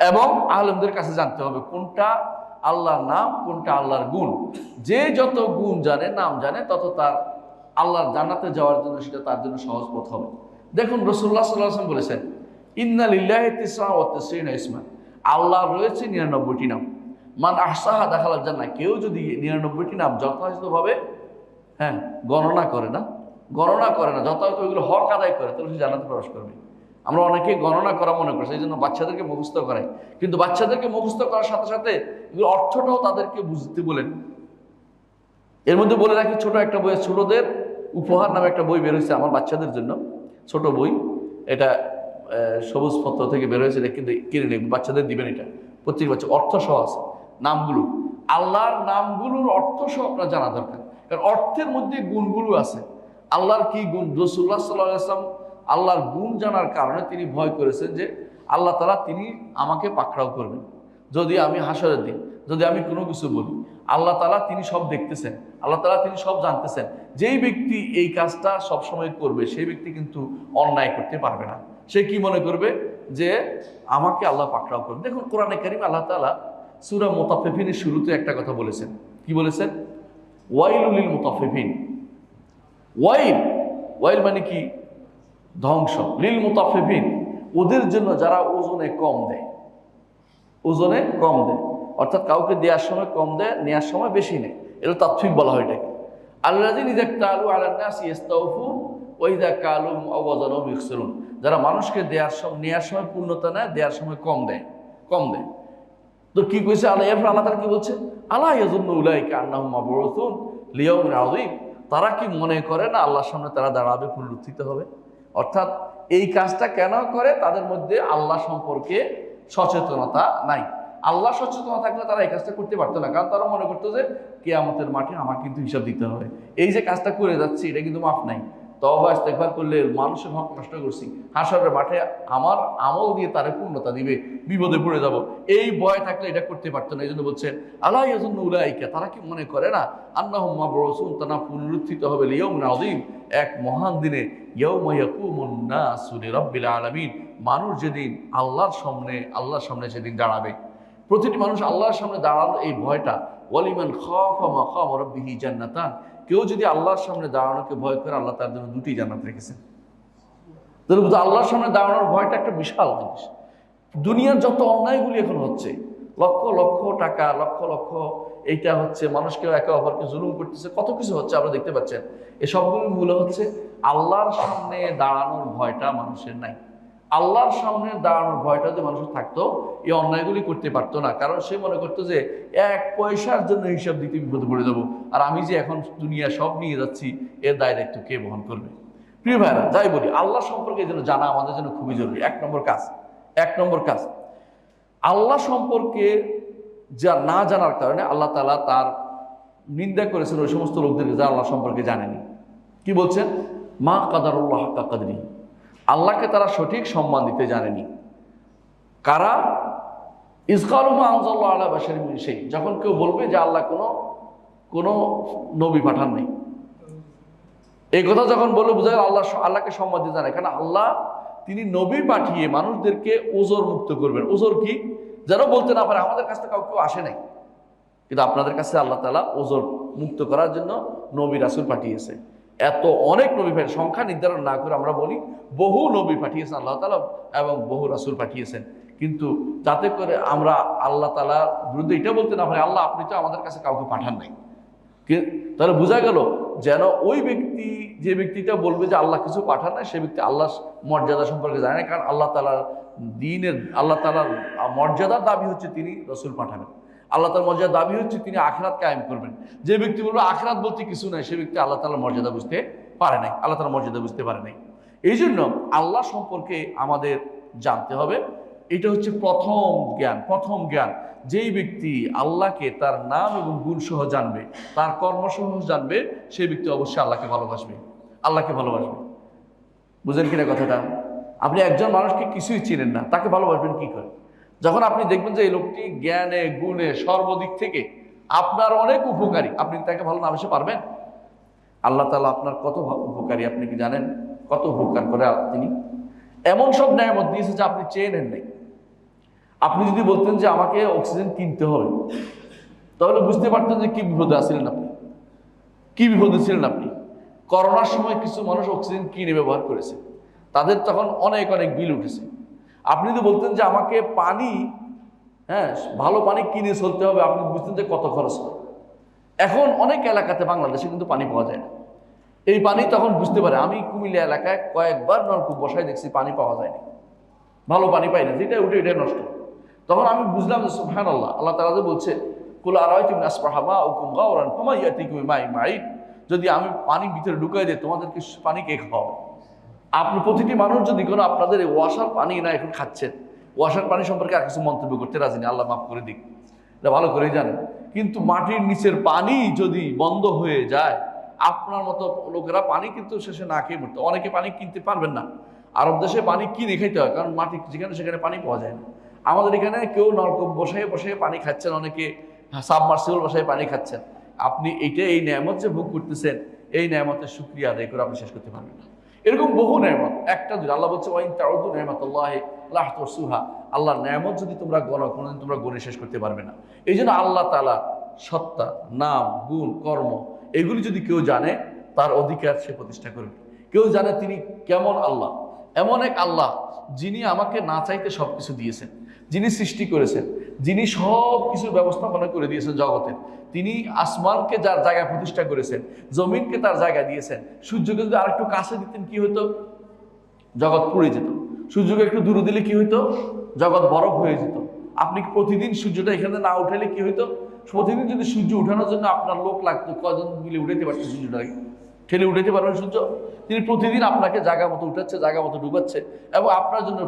এবং আলেমদের কাছে জানতে হবে কোনটা আল্লাহর নাম, কোনটা আল্লাহর গুণ। যে যত গুণ জানে, নাম জানে, তত তার আল্লাহর জান্নাতে যাওয়ার জন্য সেটা তার জন্য সহজ পথ হবে। দেখুন রাসূলুল্লাহ সাল্লাল্লাহু আলাইহি ওয়াসাল্লাম বলেছেন, ইন্না লিল্লাহি তিসআ ওয়া তিসঈনা ইসমা, আল্লাহর রয়েছে 99টি নাম। মান আহসাহা দাখালাল জান্নাহ, কেউ যদি 99টি নাম যথাযথভাবে গণনা করে না যথাযথ ওইগুলো হক আদায় করে, তাহলে সে জান্নাতে প্রবেশ করবে। আমরা অনেকে গণনা করা মনে করছি, এই জন্য বাচ্চাদেরকে মুখস্থ করাই, কিন্তু বাচ্চাদেরকে মুখস্থ করার সাথে সাথে এগুলো অর্থটাও তাদেরকে বুঝতে বলেন। এর মধ্যে বলে রাখি, ছোট একটা বই, ছোটদের উপহার নামে একটা বই বের হয়েছে আমার বাচ্চাদের জন্য, ছোট বই। এটা সবুজ পত্র থেকে বের হয়েছে, কিন্তু কিনে নেই, বাচ্চাদের দিবেন। এটা প্রত্যেক বাচ্চা অর্থ সহ আছে, নামগুলো, আল্লাহর নামগুলোর অর্থ সহ আপনার জানা দরকার, কারণ অর্থের মধ্যে গুণগুলো আছে। আল্লাহর কি গুণ? রাসূলুল্লাহ সাল্লাল্লাহু আলাইহি ওয়াসাল্লাম আল্লাহর গুণ জানার কারণে তিনি ভয় করেছেন যে আল্লাহ তাআলা তিনি আমাকে পাকড়াও করবেন যদি আমি হাসরের দিন যদি আমি কোনো কিছু বলি। আল্লাহ তাআলা তিনি সব দেখতেছেন, আল্লাহ তাআলা তিনি সব জানতেছেন। যেই ব্যক্তি এই কাজটা সবসময় করবে সেই ব্যক্তি কিন্তু অন্যায় করতে পারবে না। সে কি মনে করবে যে আমাকে আল্লাহ পাকড়াও করবে। দেখুন কোরআনে কারীম আল্লাহ তাআলা সূরা মুতাফফিফিনের শুরুতে একটা কথা বলেছেন। কি বলেছেন? ওয়াইলুল লিল মুতাফফিফিন। ওয়াইল মানে কি? ধ্বংস। লিল মুতাফফিফিন, ওদের জন্য যারা ওজনে কম দেয়, ওজনে কম দেয়, অর্থাৎ কাউকে দেওয়ার সময় কম দেয়, নেওয়ার সময় বেশি নেয়, এটা তাৎফিফ বলা হয় এটাকে। আল্লাযীনা ইযা ক্তালু আলান নাসি ইস্তাওফুন ওয়া ইযা কালুহুম আও ওয়াজানুহুম ইখসিরুন, যারা মানুষকে নেওয়ার সময় পূর্ণতা নেয়, দেওয়ার সময় কম দেয়। তো কি কইছে আল্লাহ? এরপর আল্লাহ তাআলা কি বলছে? আলা ইয়াযুন্নু উলাইকা আন্নাহুম মাবউসুন লিয়াউমিন আযীম, তারা কি মনে করে না আল্লাহর সামনে তারা দাঁড়াবে, পুনরুত্থিত হবে? অর্থাৎ এই কাজটা কেন করে? তাদের মধ্যে আল্লাহ সম্পর্কে সচেতনতা নাই। আল্লাহ সচেতনতা থাকলে তারা এই কাজটা করতে পারতো না, কারণ তারা মনে করতো যে কিয়ামতের মাঠে আমার কিন্তু হিসাব দিতে হবে, এই যে কাজটা করে যাচ্ছি এটা কিন্তু মাফ নাই, তওবা ইস্তেগফার করলে মানুষের হক নষ্ট করছি, হাসরের মাঠে আমার আমল দিয়ে তারে পূর্ণতা দিবে, বিপদে পড়ে যাব, এই ভয় থাকলে এটা করতে পারতো না। এই জন্য বলছে আলা ইয়াযুন্নু উলাইকা, তারা কি মনে করে না আন্নাহুম মাবউসুন, তারা পুনরুত্থিত হবে লিয়াউমিন আযীম, এক মহান দিনে, ইয়াউমা ইয়াকুমুন নাসু লিরাব্বিল আলামিন, মানুষ যেদিন আল্লাহর সামনে সেদিন দাঁড়াবে। প্রতিটি মানুষ আল্লাহর সামনে দাঁড়ানো এই ভয়টা। ওয়ালিমান খাফা মাকাম রাব্বিহি জান্নাতান, কেউ যদি আল্লাহর সামনে দাঁড়ানোকে ভয় করে, আল্লাহ তার জন্য 2টি জান্নাত রেখেছেন। আল্লাহর সামনে দাঁড়ানোর ভয়টা একটা বিশাল জিনিস। দুনিয়ার যত অন্যায়গুলি এখন হচ্ছে, লক্ষ লক্ষ টাকা, লক্ষ লক্ষ এইটা হচ্ছে, মানুষকে একে অপরকে জুলুম করতেছে, কত কিছু হচ্ছে আপনারা দেখতে পাচ্ছেন। এই সবগুলো মূল হচ্ছে আল্লাহর সামনে দাঁড়ানোর ভয়টা মানুষের নাই। আল্লাহর সামনে দাঁড়ানোর ভয়টা যদি মানুষের থাকতো, এই অন্যায়গুলি করতে পারতো না, কারণ সে মনে করতো যে 1 পয়সার জন্য হিসাব দিতে বিপদে পড়ে যাবো, আর আমি যে এখন দুনিয়া সব নিয়ে যাচ্ছি, এর দায় দায়িত্ব কে বহন করবে? প্রিয় ভাইরা, যাই বলি, আল্লাহ সম্পর্কে এই জন্য জানা আমাদের জন্য খুবই জরুরি। 1 নম্বর কাজ, আল্লাহ সম্পর্কে যা না জানার কারণে আল্লাহ তাআলা তার নিন্দা করেছেন ওই সমস্ত লোকদেরকে যারা আল্লাহ সম্পর্কে জানেনি। কি বলছেন? মা কাদারুল্লাহ হাক্কা কাদরিহি, আল্লাহকে তারা সঠিক সম্মান দিতে জানেনি। কারা? ইযকালু মা আনজাল্লাহু আলা বাশারিন মিন শাই, যখন কেউ বলবে যে আল্লাহ কোনো নবী পাঠান নাই, এই কথা যখন বলে বোঝায় আল্লাহকে সম্মান দিতে জানে, কারণ আল্লাহ তিনি নবী পাঠিয়ে মানুষদেরকে ওজর মুক্ত করবেন। ওজর কি? যেন বলতে না পারে আমাদের কাছে কেউ আসে নাই, কিন্তু আপনাদের কাছে আল্লাহ তাআলা ওজর মুক্ত করার জন্য নবী রাসূল পাঠিয়েছে। এত অনেক নবী পাঠিয়েছেন, সংখ্যা নির্ধারণ না করে আমরা বলি বহু নবী পাঠিয়েছেন আল্লাহ তাআলা এবং বহু রাসূল পাঠিয়েছেন, কিন্তু যাতে করে আমরা আল্লাহ তাআলার বিরুদ্ধে এটা বলতে না পারি আল্লাহ আপনি তো আমাদের কাছে কাউকে পাঠান নাই। তাহলে বোঝা গেল যেন ওই ব্যক্তি, যে ব্যক্তিটা বলবে যে আল্লাহ কিছু পাঠান না, সে ব্যক্তি আল্লাহর মর্যাদা সম্পর্কে জানে না, কারণ আল্লাহ তাআলার মর্যাদার দাবি হচ্ছে তিনি রাসূল পাঠাবেন। আল্লাহ তাআলার মর্যাদার দাবি হচ্ছে তিনি আখিরাত কায়েম করবেন। যে ব্যক্তি বলবে আখিরাত বলতে কিছু নাই, সে ব্যক্তি আল্লাহ তাআলার মর্যাদা বুঝতে পারে নাই, আল্লাহ তাআলার মর্যাদা বুঝতে পারে নাই। এই জন্য আল্লাহ সম্পর্কে আমাদের জানতে হবে। এটা হচ্ছে প্রথম জ্ঞান। যেই ব্যক্তি আল্লাহকে তার নাম এবং গুণ সহ জানবে, তার কর্মসহ জানবে, সেই ব্যক্তি অবশ্যই আল্লাহকে ভালোবাসবে। বুঝেন কিনা কথাটা? আপনি একজন মানুষকে কিছুই চিনেন না, তাকে ভালোবাসবেন কি করে? যখন আপনি দেখবেন যে এই লোকটি জ্ঞানে গুণে সর্বদিক থেকে আপনার অনেক উপকারী, আপনি তাকে ভালো না বেসে পারবেন? আল্লাহ তাআলা আপনার কত উপকারী আপনি কি জানেন? কত উপকার করে তিনি, এমন সব নেয়ামত দিয়েছে যে আপনি চেয়ে নেন নাই। আপনি যদি বলতেন যে আমাকে অক্সিজেন কিনতে হবে, তাহলে বুঝতে পারতেন যে কি বিপদে আছিলেন আপনি, কি বিপদে ছিলেন আপনি। করোনার সময় কিছু মানুষ অক্সিজেন কিনে ব্যবহার করেছে, তাদের তখন অনেক অনেক বিল উঠেছে। আপনি যদি বলতেন যে আমাকে পানি, হ্যাঁ ভালো পানি কিনে চলতে হবে, আপনি বুঝতেন যে কত খরচ হয়। এখন অনেক এলাকাতে বাংলাদেশে কিন্তু পানি পাওয়া যায় না। এই পানি তখন বুঝতে পারে। আমি কুমিল্লা এলাকায় কয়েকবার নলকূপ বসায় দেখছি, পানি পাওয়া যায়নি, ভালো পানি পাই না, যেটা উঠে এটাই নষ্ট। তখন আমি বুঝলাম যে সুবহানাল্লাহ, আল্লাহ তাআলা যে বলছে কুল আরাআইতুম আসবাহা মাউকুম গাওরান ফামা ইয়াতিকুম বিমাইন মাঈন, যদি আমি পানি ভিতরে ঢুকাই দিই তোমাদেরকে পানি কে খাওয়াবে। আপনি প্রতিটি মানুষ যদি কোনো আপনাদের ওয়াসার পানি না এখন খাচ্ছেন, ওয়াসার পানি সম্পর্কে আর কিছু মন্তব্য করতে রাজি না, আল্লাহ মাফ করে দিক, এটা ভালো করেই জানেন। কিন্তু মাটির নিচের পানি যদি বন্ধ হয়ে যায়, আপনার মতো লোকেরা পানি কিন্তু শেষে না খেয়ে মরতে, অনেকে পানি কিনতে পারবেন না। আরব দেশে পানি কিনে খেতে হয়, কারণ মাটি যেখানে সেখানে পানি পাওয়া যায় না। আমাদের এখানে কেউ নলকূপ বসে বসে পানি খাচ্ছেন, অনেকে সাবমার্সিবল বসায় পানি খাচ্ছেন। আপনি এই নেয়ামত যে ভোগ করতেছেন, এই নেয়ামতের শুকরিয়া আদায় করে আপনি শেষ করতে পারবেন না। এরকম বহু নেয়ামত, একটা দুই, আল্লাহ বলছে ওয়াইন তাউদু নি'মাতাল্লাহি লা তুহসুহা, আল্লাহর নেয়ামত যদি তোমরা গণো, কোনোদিন তোমরা গণে শেষ করতে পারবে না। এই জন্য আল্লাহ তাআলা সত্তা, নাম, গুণ, কর্ম এগুলি যদি কেউ জানে, তার অধিকার সে প্রতিষ্ঠা করবে। কেউ জানে তিনি কেমন আল্লাহ, এমন এক আল্লাহ যিনি আমাকে না চাইতে সব কিছু দিয়েছেন, যিনি সৃষ্টি করেছেন, যিনি সব কিছুর ব্যবস্থাপনা করে দিয়েছেন জগতের। তিনি আসমানকে যার জায়গায় প্রতিষ্ঠা করেছেন, জমিনকে তার জায়গায় দিয়েছেন। সূর্যকে যদি আরেকটু কাছে দিতেন কি হতো? জগৎ পুড়ে যেত। সূর্যকে একটু দূরে দিলে কি হইতো? জগৎ বরফ হয়ে যেত। আপনি প্রতিদিন সূর্যটা এখানে না উঠালে কি হইতো? প্রতিদিন যদি সূর্য উঠানোর জন্য আপনার লোক লাগতো, কজন মিলে উঠাইতে পারতেন সূর্যটাকে? ঠেলে উঠাইতে পারবেন সূর্য? তিনি প্রতিদিন আপনাকে জায়গা মতো উঠাচ্ছে, জায়গা মতো ডুবাচ্ছে, এবং আপনার জন্য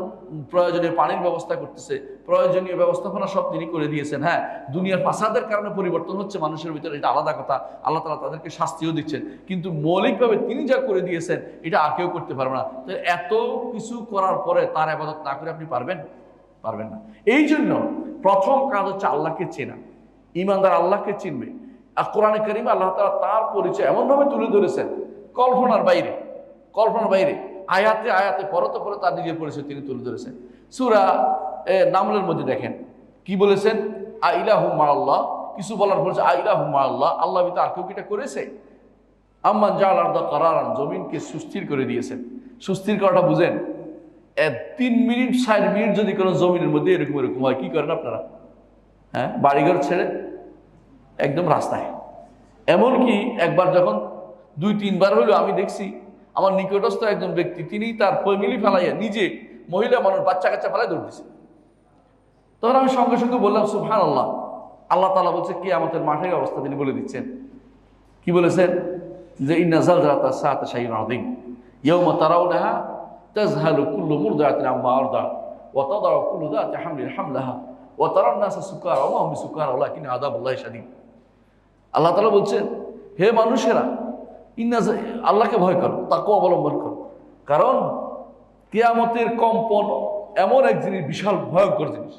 প্রয়োজনীয় পানির ব্যবস্থা করতেছে, প্রয়োজনীয় ব্যবস্থাপনা সব তিনি করে দিয়েছেন। হ্যাঁ, দুনিয়ার ফাসাদের কারণে পরিবর্তন হচ্ছে মানুষের ভিতরে, এটা আলাদা কথা, আল্লাহ তাআলা তাদেরকে শাস্তিও দিচ্ছেন, কিন্তু মৌলিকভাবে তিনি যা করে দিয়েছেন এটা আর কেউ করতে পারবে না। তো এত কিছু করার পরে তার ইবাদত না করে আপনি পারবেন? পারবেন না। এই জন্য প্রথম কাজ হচ্ছে আল্লাহকে চেনা। ঈমানদার আল্লাহকে চিনবে। আর কোরআনে কারিমে আল্লাহ তাআলা তার পরিচয় এমনভাবে তুলে ধরেছেন, কল্পনার বাইরে, কল্পনার বাইরে, আয়াতে আয়াতে পরতে পরে তার নিজের পরিচয় তিনি তুলে ধরেছেন। সূরা নামলের মধ্যে দেখেন কি বলেছেন, আইলাহু মাআল্লাহ, কিছু বলার পরে আইলাহু মাআল্লাহ, আল্লাহ বিতে আর কেউ কি এটা করেছে? আম্মান জাআল আরদা কারারান, জমিনকে সুস্থির করে দিয়েছেন। সুস্থির করাটা বুঝেন? 3 মিনিট 4 মিনিট যদি কোনো জমিনের মধ্যে এরকম এরকম হয়, কি করেন আপনারা? হ্যাঁ, বাড়িঘর ছেড়ে একদম রাস্তায়। এমনকি একবার যখন 2-3 বার হইলো, আমি দেখছি আমার নিকটস্থ একজন ব্যক্তি, তিনি তার ফ্যামিলি ফেলাইয়া, নিজে মহিলা মানুষ বাচ্চা কাচ্চা ফেলাই দৌড় দিছে। তখন আমি সঙ্গে সঙ্গে বললাম সুবহানাল্লাহ, আল্লাহ তাআলা বলছে কিয়ামতের মাঠের অবস্থা তিনি বলে দিচ্ছেন। কি বলেছেন? যে ইন্না যালজালাতাস সাআতি শাইউন আযীম, ইয়াওমা তারাউনাহা তাযহালু কুল্লু মুরদিআতিন আম্মা আরদাআত ওয়া তাদাউ কুল্লু যাতি হামলিন হামলাহা ওয়া তারান নাসা সুকারা ওয়া মা হুম বিসুকারা ওয়ালাকিন্না আযাবাল্লাহি শাদীদ। আল্লাহ তাআলা বলছেন, হে মানুষেরা, আল্লাহকে ভয় করো, তাকওয়া অবলম্বন করো, কারণ কিয়ামতের কম্পন এমন এক জিনিস, বিশাল ভয়ঙ্কর জিনিস।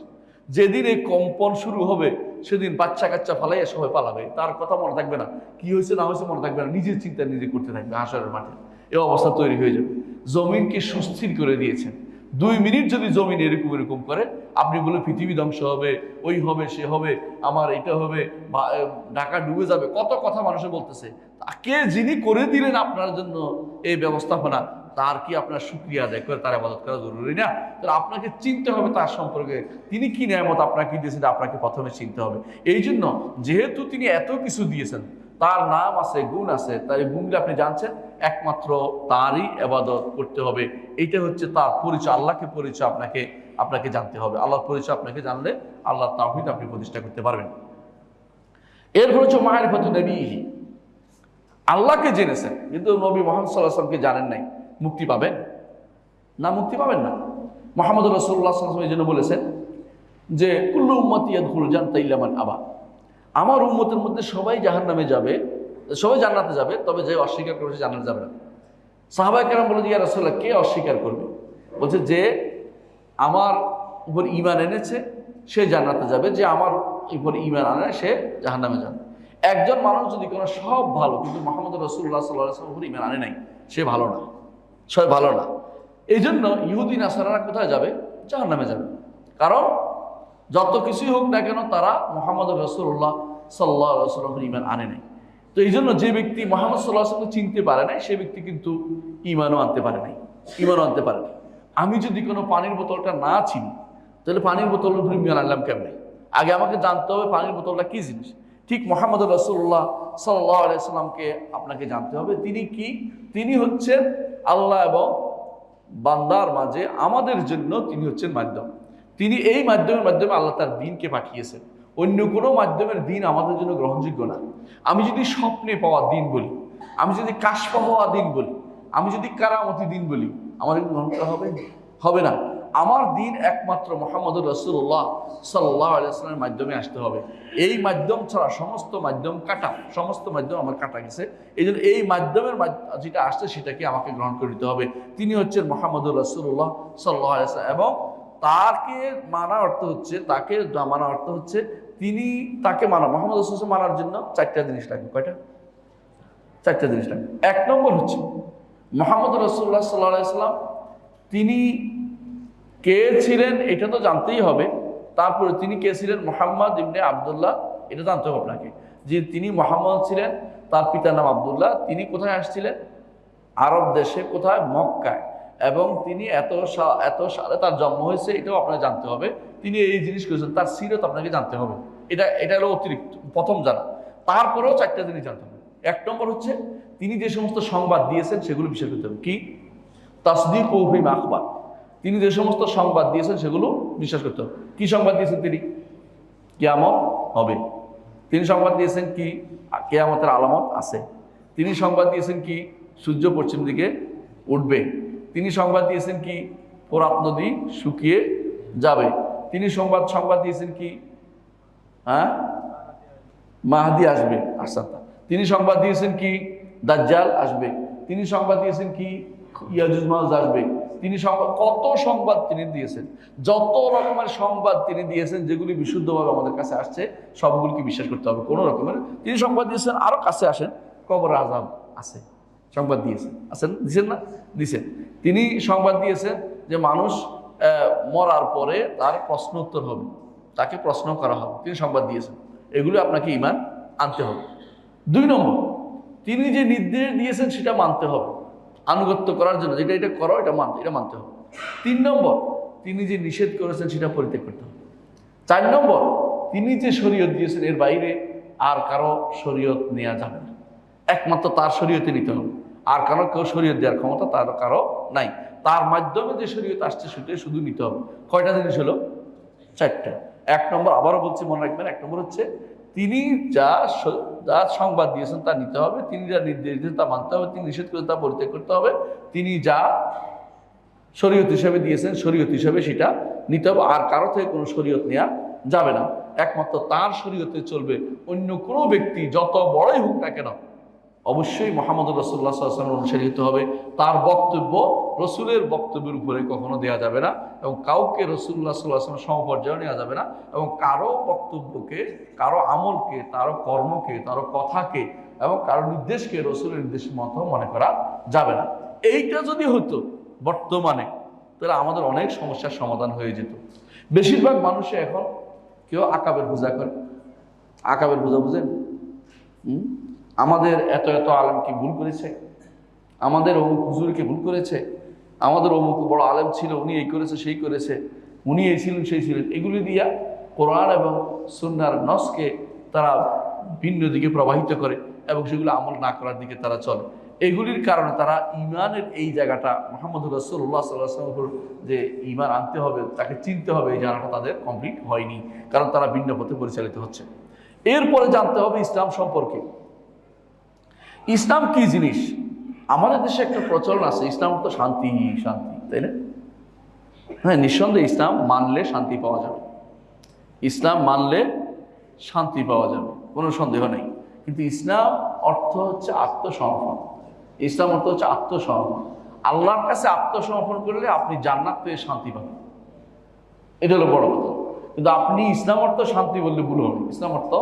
যেদিন এই কম্পন শুরু হবে, সেদিন বাচ্চা কাচ্চা ফালাইয়া সবাই পালাবে, তার কথা মনে থাকবে না, কি হয়েছে না হয়েছে মনে থাকবে না, নিজের চিন্তা নিজে করতে থাকবে হাসরের মাঠে। এই অবস্থা তৈরি হয়ে যাবে। জমিনকে সুস্থির করে দিয়েছেন। 2 মিনিট যদি জমিন এরকম এরকম করে, আপনি বলে পৃথিবী ধ্বংস হবে, ওই হবে, সে হবে, আমার এটা হবে, ঢাকা ডুবে যাবে, কত কথা মানুষে বলতেছে। তাকে যিনি করে দিলেন আপনার জন্য এই ব্যবস্থাপনা, তার কি আপনার শুকরিয়া আদায় করে তার ইবাদত করা জরুরি না? তাহলে আপনাকে চিনতে হবে তার সম্পর্কে, তিনি কি নিয়ামত আপনাকে দিয়েছেন, আপনাকে প্রথমে চিনতে হবে। এই জন্য যেহেতু তিনি এত কিছু দিয়েছেন, তার নাম আছে, গুণ আছে, তার এই গুণগুলো আপনি জানছেন, একমাত্র তারই ইবাদত করতে হবে। এইটা হচ্ছে তার পরিচয়। আল্লাহকে পরিচয় আপনাকে জানতে হবে। আল্লাহর পরিচয় আপনাকে জানলে আল্লাহর তাওহীদ আপনি প্রতিষ্ঠা করতে পারবেন। এরপর হচ্ছে মারিফাতুন নবীহি, আল্লাহকে জেনেছেন কিন্তু নবী মুহাম্মদ সাল্লাল্লাহু আলাইহি ওয়াসাল্লামকে জানেন নাই, মুক্তি পাবেন না? মুক্তি পাবেন না। মুহাম্মদ রাসূলুল্লাহ সাল্লাল্লাহু আলাইহি ওয়াসাল্লাম এই জন্য বলেছেন যে কুল্লু উম্মতি ইয়াদখুলুল জান্নাতা ইল্লা মান আবা, আমার উম্মতের মধ্যে সবাই জাহান্নামে যাবে, সবাই জান্নাতে যাবে, তবে যে অস্বীকার করবে সে জান্নাতে যাবে না। সাহাবায়ে কেরাম বলে, ইয়া রাসূলুল্লাহ, কে অস্বীকার করবে? বলছে, যে আমার উপর ঈমান এনেছে সে জান্নাতে যাবে, যে আমার উপর ঈমান আনে সে জাহান্নামে যাবে। একজন মানুষ যদি কোনো সব ভালো, কিন্তু মুহাম্মদ রাসূলুল্লাহ সাল্লাল্লাহু আলাইহি ওয়াসাল্লাম উপর ঈমান আনে নাই, সে ভালো না, সে ভালো না। এই জন্য ইহুদি নাসারারা কোথায় যাবে? জাহান্নামে যাবে। কারণ যত কিছুই হোক না কেন, তারা মুহাম্মদ রাসূলুল্লাহ সাল্লাল্লাহু আলাইহি ওয়াসাল্লামের ঈমান আনে নাই। তো এই জন্য যে ব্যক্তি মুহাম্মদ সাল্লাল্লাহু আলাইহি ওয়াসাল্লামকে চিনতে পারে নাই, সে ব্যক্তি কিন্তু ঈমানও আনতে পারে নাই, ঈমানও আনতে পারে নাই। আমি যদি কোনো পানির বোতলটা না চিনি, তাহলে পানির বোতলের উপরে ঈমান আনলাম কেমনে? আগে আমাকে জানতে হবে পানির বোতলটা কি জিনিস। ঠিক মুহাম্মদ রাসূলুল্লাহ সাল্লাল্লাহু আলাইহি ওয়াসাল্লামকে আপনাকে জানতে হবে, তিনি কি? তিনি হচ্ছেন আল্লাহ এবং বান্দার মাঝে আমাদের জন্য তিনি হচ্ছেন মাধ্যম। তিনি এই মাধ্যমের মাধ্যমে আল্লাহ তার দ্বীনকে পাঠিয়েছেন। অন্য কোনো মাধ্যমের দ্বীন আমাদের জন্য গ্রহণযোগ্য না। আমি যদি স্বপ্নে পাওয়া দ্বীন বলি, আমি যদি কাশফা হওয়া দ্বীন বলি, আমি যদি কারামতি দ্বীন বলি, আমাদের গ্রহণ করা হবে? হবে না। আমার দ্বীন একমাত্র মুহাম্মদুর রাসূলুল্লাহ সাল্লাল্লাহু আলাইহি ওয়াসাল্লামের মাধ্যমে আসতে হবে। এই মাধ্যম ছাড়া সমস্ত মাধ্যম কাটা, সমস্ত মাধ্যম আমার কাটা গেছে। এই জন্য এই মাধ্যমের যেটা আসছে সেটাকে আমাকে গ্রহণ করে নিতে হবে। তিনি হচ্ছেন মুহাম্মদুর রাসূলুল্লাহ সাল্লাল্লাহু আলাইহি ওয়াসাল্লাম, এবং তাকে মানার অর্থ হচ্ছে, তাকে মানার অর্থ হচ্ছে তিনি তাকে মানা। মুহাম্মদ রাসূলুল্লাহ মানার জন্য চারটা জিনিস লাগবে। কয়টা? চারটা জিনিস লাগবে। এক নম্বর হচ্ছে মুহাম্মদ রাসূলুল্লাহ সাল্লাল্লাহু আলাইহি ওয়াসাল্লাম তিনি কে ছিলেন এটা তো জানতেই হবে। তারপরে তিনি কে ছিলেন? মুহাম্মদ ইবনে আব্দুল্লাহ, এটা জানতে হবে আপনাকে, যে তিনি মুহাম্মদ ছিলেন, তার পিতার নাম আব্দুল্লাহ। তিনি কোথায় আসছিলেন? আরব দেশে। কোথায়? মক্কায়। এবং তিনি এত সালে তার জন্ম হয়েছে, এটাও আপনাকে জানতে হবে। তিনি এই জিনিস করেছেন, তার সিরত আপনাকে জানতে হবে। এটা হলো অতিরিক্ত প্রথম জানা। তারপরেও চারটা জিনিস জানতে হবে। এক নম্বর হচ্ছে তিনি যে সমস্ত সংবাদ দিয়েছেন সেগুলো বিশ্বাস করতে হবে। কি? তাসদীকু বিমা আখবার। তিনি যে সমস্ত সংবাদ দিয়েছেন সেগুলো বিশ্বাস করতে হবে। কি সংবাদ দিয়েছেন তিনি? কিয়ামত হবে। তিনি সংবাদ দিয়েছেন কি? কিয়ামতের আলামত আছে। তিনি সংবাদ দিয়েছেন কি? সূর্য পশ্চিম দিকে উঠবে। তিনি সংবাদ দিয়েছেন কি? ফোরাত নদী শুকিয়ে যাবে। তিনি সংবাদ দিয়েছেন কি? মাহদি আসবে। আচ্ছা, তিনি সংবাদ দিয়েছেন কি? দাজ্জাল আসবে। তিনি সংবাদ দিয়েছেন কি? ইয়াজুজ মাউজ আসবে। তিনি কত সংবাদ তিনি দিয়েছেন, যত রকমের সংবাদ তিনি দিয়েছেন যেগুলি বিশুদ্ধভাবে আমাদের কাছে আসছে সবগুলিকে বিশ্বাস করতে হবে। কোনো রকমের তিনি সংবাদ দিয়েছেন। আরো কাছে আসেন, কবর আযাব আছে, সংবাদ দিয়েছেন। আছেন? দিয়েছেন না? দিয়েছেন। তিনি সংবাদ দিয়েছেন যে মানুষ মরার পরে তার প্রশ্ন উত্তর হবে, তাকে প্রশ্ন করা হবে। তিনি সংবাদ দিয়েছেন। এগুলো আপনাকে ঈমান আনতে হবে। দুই নম্বর, তিনি যে নির্দেশ দিয়েছেন সেটা মানতে হবে, আনুগত্য করার জন্য, যেটা এটা করো, এটা মানতে হবে। তিন নম্বর, তিনি যে নিষেধ করেছেন সেটা পরিত্যাগ করতে হবে। চার নম্বর, তিনি যে শরীয়ত দিয়েছেন এর বাইরে আর কারো শরীয়ত নেওয়া যাবে না, একমাত্র তার শরীয়তে নিতে হবে। আর কেউ শরীয়ত দেওয়ার ক্ষমতা তার কারো নাই। তার মাধ্যমে যে শরীয়ত আসছে সেটাই শুধু নিতে হবে। কয়টা জিনিস হলো? চারটা। এক নম্বর, আবারও বলছি, মনে রাখবেন, এক নম্বর হচ্ছে তিনি যা সংবাদ দিয়েছেন তা নিতে হবে। তিনি যা নির্দেশ দিয়েছেন তা মানতে হবে। তিনি নিষেধ করেছেন তা পরিত্যাগ করতে হবে। তিনি যা শরীয়ত হিসাবে দিয়েছেন শরীয়ত হিসাবে সেটা নিতে হবে। আর কারো থেকে কোনো শরীয়ত নেওয়া যাবে না, একমাত্র তার শরীয়তে চলবে। অন্য কোনো ব্যক্তি যত বড়ই হোক না কেন অবশ্যই মুহাম্মদ রাসূলুল্লাহ সাল্লাল্লাহু আলাইহি ওয়াসাল্লামের অনুসারী হতে হবে। তার বক্তব্য রসুলের বক্তব্যের উপরে কখনো দেওয়া যাবে না, এবং কাউকে রাসূলুল্লাহ সাল্লাল্লাহু আলাইহি ওয়াসাল্লামের সমপর্যায়ে নেওয়া যাবে না, এবং কারো বক্তব্যকে, কারো আমলকে, কারো কর্মকে, কারো কথাকে এবং কারো নির্দেশকে রসুলের নির্দেশের মতো মনে করা যাবে না। এইটা যদি হতো বর্তমানে, তাহলে আমাদের অনেক সমস্যার সমাধান হয়ে যেত। বেশিরভাগ মানুষে এখন কেউ আকাবের পূজা করে। আকাবের পূজা বুঝেন? আমাদের এত আলেমকে ভুল করেছে, আমাদের অমুক হুজুরকে ভুল করেছে, আমাদের অমুক বড় আলেম ছিল, উনি এই করেছে সেই করেছে, উনি এই ছিলেন সেই ছিলেন। এগুলি দিয়া কোরআন এবং সুন্নাহর নসকে তারা ভিন্ন দিকে প্রবাহিত করে এবং সেগুলো আমল না করার দিকে তারা চলে। এগুলির কারণে তারা ঈমানের এই জায়গাটা, মুহাম্মদ রাসূলুল্লাহ সাল্লাল্লাহু আলাইহি ওয়াসাল্লামের উপর যে ঈমান আনতে হবে, তাকে চিনতে হবে, এই জানাটা তাদের কমপ্লিট হয়নি, কারণ তারা ভিন্ন পথে পরিচালিত হচ্ছে। এরপরে জানতে হবে ইসলাম সম্পর্কে। ইসলাম কি জিনিস? আমাদের দেশে একটা প্রচলন আছে, ইসলাম তো শান্তি, তাই না? হ্যাঁ, নিঃসন্দেহে ইসলাম মানলে শান্তি পাওয়া যাবে, ইসলাম মানলে শান্তি পাওয়া যাবে, কোনো সন্দেহ নেই। কিন্তু ইসলাম অর্থ হচ্ছে আত্মসমর্পণ। ইসলাম অর্থ হচ্ছে আত্মসমর্পণ। আল্লাহর কাছে আত্মসমর্পণ করলে আপনি জান্নাত পেয়ে শান্তি পাবেন, এটা হলো বড় কথা। কিন্তু আপনি ইসলাম অর্থ শান্তি বললে ভুল হবে। ইসলাম অর্থ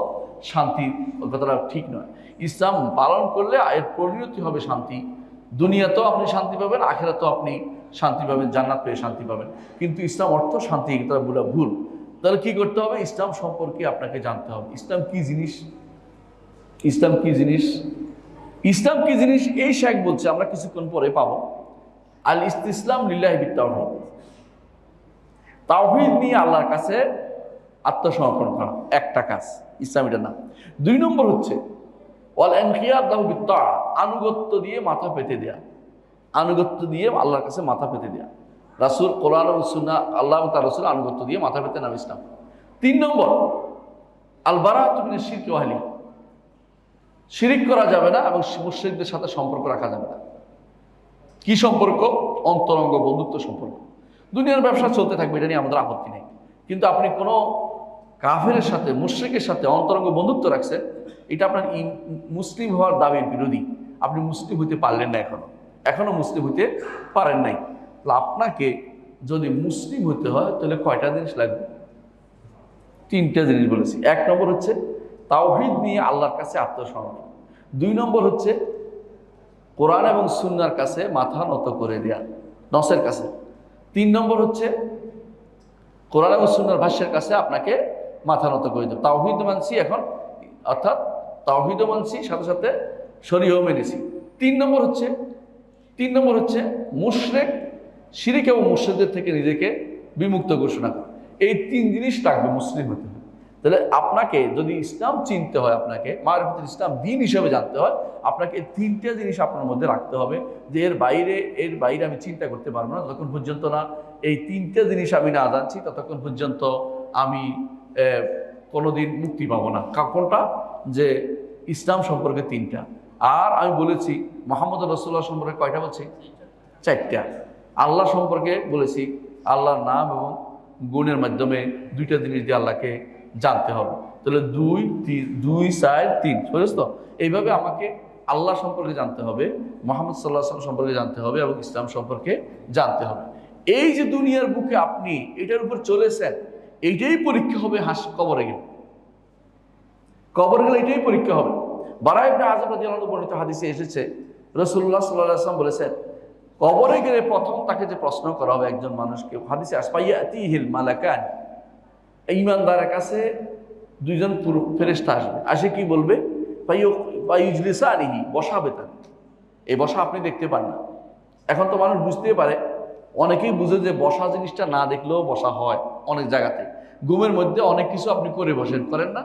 শান্তি, কথাটা ঠিক নয়। ইসলাম পালন করলে এর পরিণতি হবে শান্তি। দুনিয়াতেও আপনি শান্তি পাবেন, আখিরাতেও আপনি শান্তি পাবেন, জান্নাত পেয়ে শান্তি পাবেন। কিন্তু ইসলাম অর্থ শান্তি, এটা বলা ভুল। তাহলে কি করতে হবে? ইসলাম সম্পর্কে আপনাকে জানতে হবে। ইসলাম কি জিনিস, ইসলাম কি জিনিস, ইসলাম কি জিনিস এই শেখ বলছে, আমরা কিছুক্ষণ পরে পাবো। আল ইসতিসলাম লিল্লাহি বিত্তাওহীদ, তাওহীদ নিয়ে আল্লাহর কাছে আত্মসমর্পণ করা একটা কাজ, ইসলাম এটার নাম। 2 নম্বর হচ্ছে ওয়াল ইনকিয়াদ লাহু বিত্তাআ, আনুগত্য দিয়ে মাথা পেতে দেয়া, আনুগত্য দিয়ে আল্লাহর কাছে মাথা পেতে দেয়া। রাসূল কোরআন ও সুন্নাহ, আল্লাহ ও তার রাসূল আনুগত্য দিয়ে মাথা পেতে নাম ইসলাম। 3 নম্বর আল বারাআতু মিনাশ শিরকি ওয়া আহলিহি, শিরিক করা যাবে না এবং মুশরিকদের সাথে সম্পর্ক রাখা যাবে না। কি সম্পর্ক? অন্তরঙ্গ বন্ধুত্ব সম্পর্ক। দুনিয়ার ব্যবসা চলতে থাকবে, এটা নিয়ে আমাদের আপত্তি নেই, কিন্তু আপনি কোনো কাফেরের সাথে, মুশরিকের সাথে অন্তরঙ্গ বন্ধুত্ব রাখছেন, এটা আপনার মুসলিম হওয়ার দাবির বিরোধী। আপনি মুসলিম হইতে পারলেন না, এখনো মুসলিম হইতে পারেন নাই। আপনাকে যদি মুসলিম হতে হয় তাহলে কয়টা জিনিস লাগবে? 3টা জিনিস বলেছি। 1 নম্বর হচ্ছে তাওহীদ নিয়ে আল্লাহর কাছে আত্মসমর্পণ। 2 নম্বর হচ্ছে কোরআন এবং সুন্নাহর কাছে মাথা নত করে দেয়া, নসের কাছে। 3 নম্বর হচ্ছে কোরআন এবং সুন্নাহর ভাষ্যের কাছে আপনাকে মাথা নত করে দেব। তাওহীদ মানছি এখন, অর্থাৎ তাওহীদও মানছি, সাথে সাথে শরীয়ও মেনেছি। 3 নম্বর হচ্ছে মুশরিক, শিরিক এবং মুশরিকদের থেকে নিজেকে বিমুক্ত ঘোষণা করা। এই 3 জিনিস লাগবে মুসলিম হতে হবে। তাহলে আপনাকে যদি ইসলাম চিনতে হয়, আপনাকে মারিফাতুল ইসলাম দিন হিসেবে জানতে হয়, আপনাকে এই 3টা জিনিস আপনার মধ্যে রাখতে হবে, যে এর বাইরে আমি চিন্তা করতে পারবো না। যতক্ষণ পর্যন্ত না এই 3টা জিনিস আমি না জানছি, ততক্ষণ পর্যন্ত আমি কোনোদিন মুক্তি পাবো না। কোনটা? যে ইসলাম সম্পর্কে 3টা। আর আমি বলেছি মুহাম্মদ রাসূলুল্লাহ সম্পর্কে কয়টা বলছি? 4টা। আল্লাহ সম্পর্কে বলেছি আল্লাহর নাম এবং গুণের মাধ্যমে 2টা জিনিস দিয়ে আল্লাহকে জানতে হবে। তাহলে 2, 4, 3 বুঝেছ তো? এইভাবে আমাকে আল্লাহ সম্পর্কে জানতে হবে, মুহাম্মদ সাল্লাল্লাহু আলাইহি ওয়াসাল্লাম সম্পর্কে জানতে হবে এবং ইসলাম সম্পর্কে জানতে হবে। এই যে দুনিয়ার বুকে আপনি এটার উপর চলেছেন, এইটাই পরীক্ষা হবে কবরে গেলে। কবরে গেলে এটাই পরীক্ষা হবে। বারা ইবনে আযিব রাদিয়াল্লাহু আনহু বর্ণিত হাদিসে এসেছে, রাসূলুল্লাহ সাল্লাল্লাহু আলাইহি ওয়াসাল্লাম বলেছেন, কবরে গেলে প্রথম তাকে যে প্রশ্ন করা হবে একজন মানুষকে, হাদিসে আসপাইয়াতিহিল মালাকান, ঈমানদারের কাছে 2জন ফেরেশতা আসবে। আসে কি বলবে? ফায়ুজলিসানিহি, বসাবে তাকে। এই বসা আপনি দেখতে পান না। এখন তো মানুষ বুঝতেই পারে, অনেকেই বুঝে যে বসা জিনিসটা না দেখলেও বসা হয় অনেক জায়গাতে। ঘুমের মধ্যে অনেক কিছু আপনি করে বসেন, করেন না?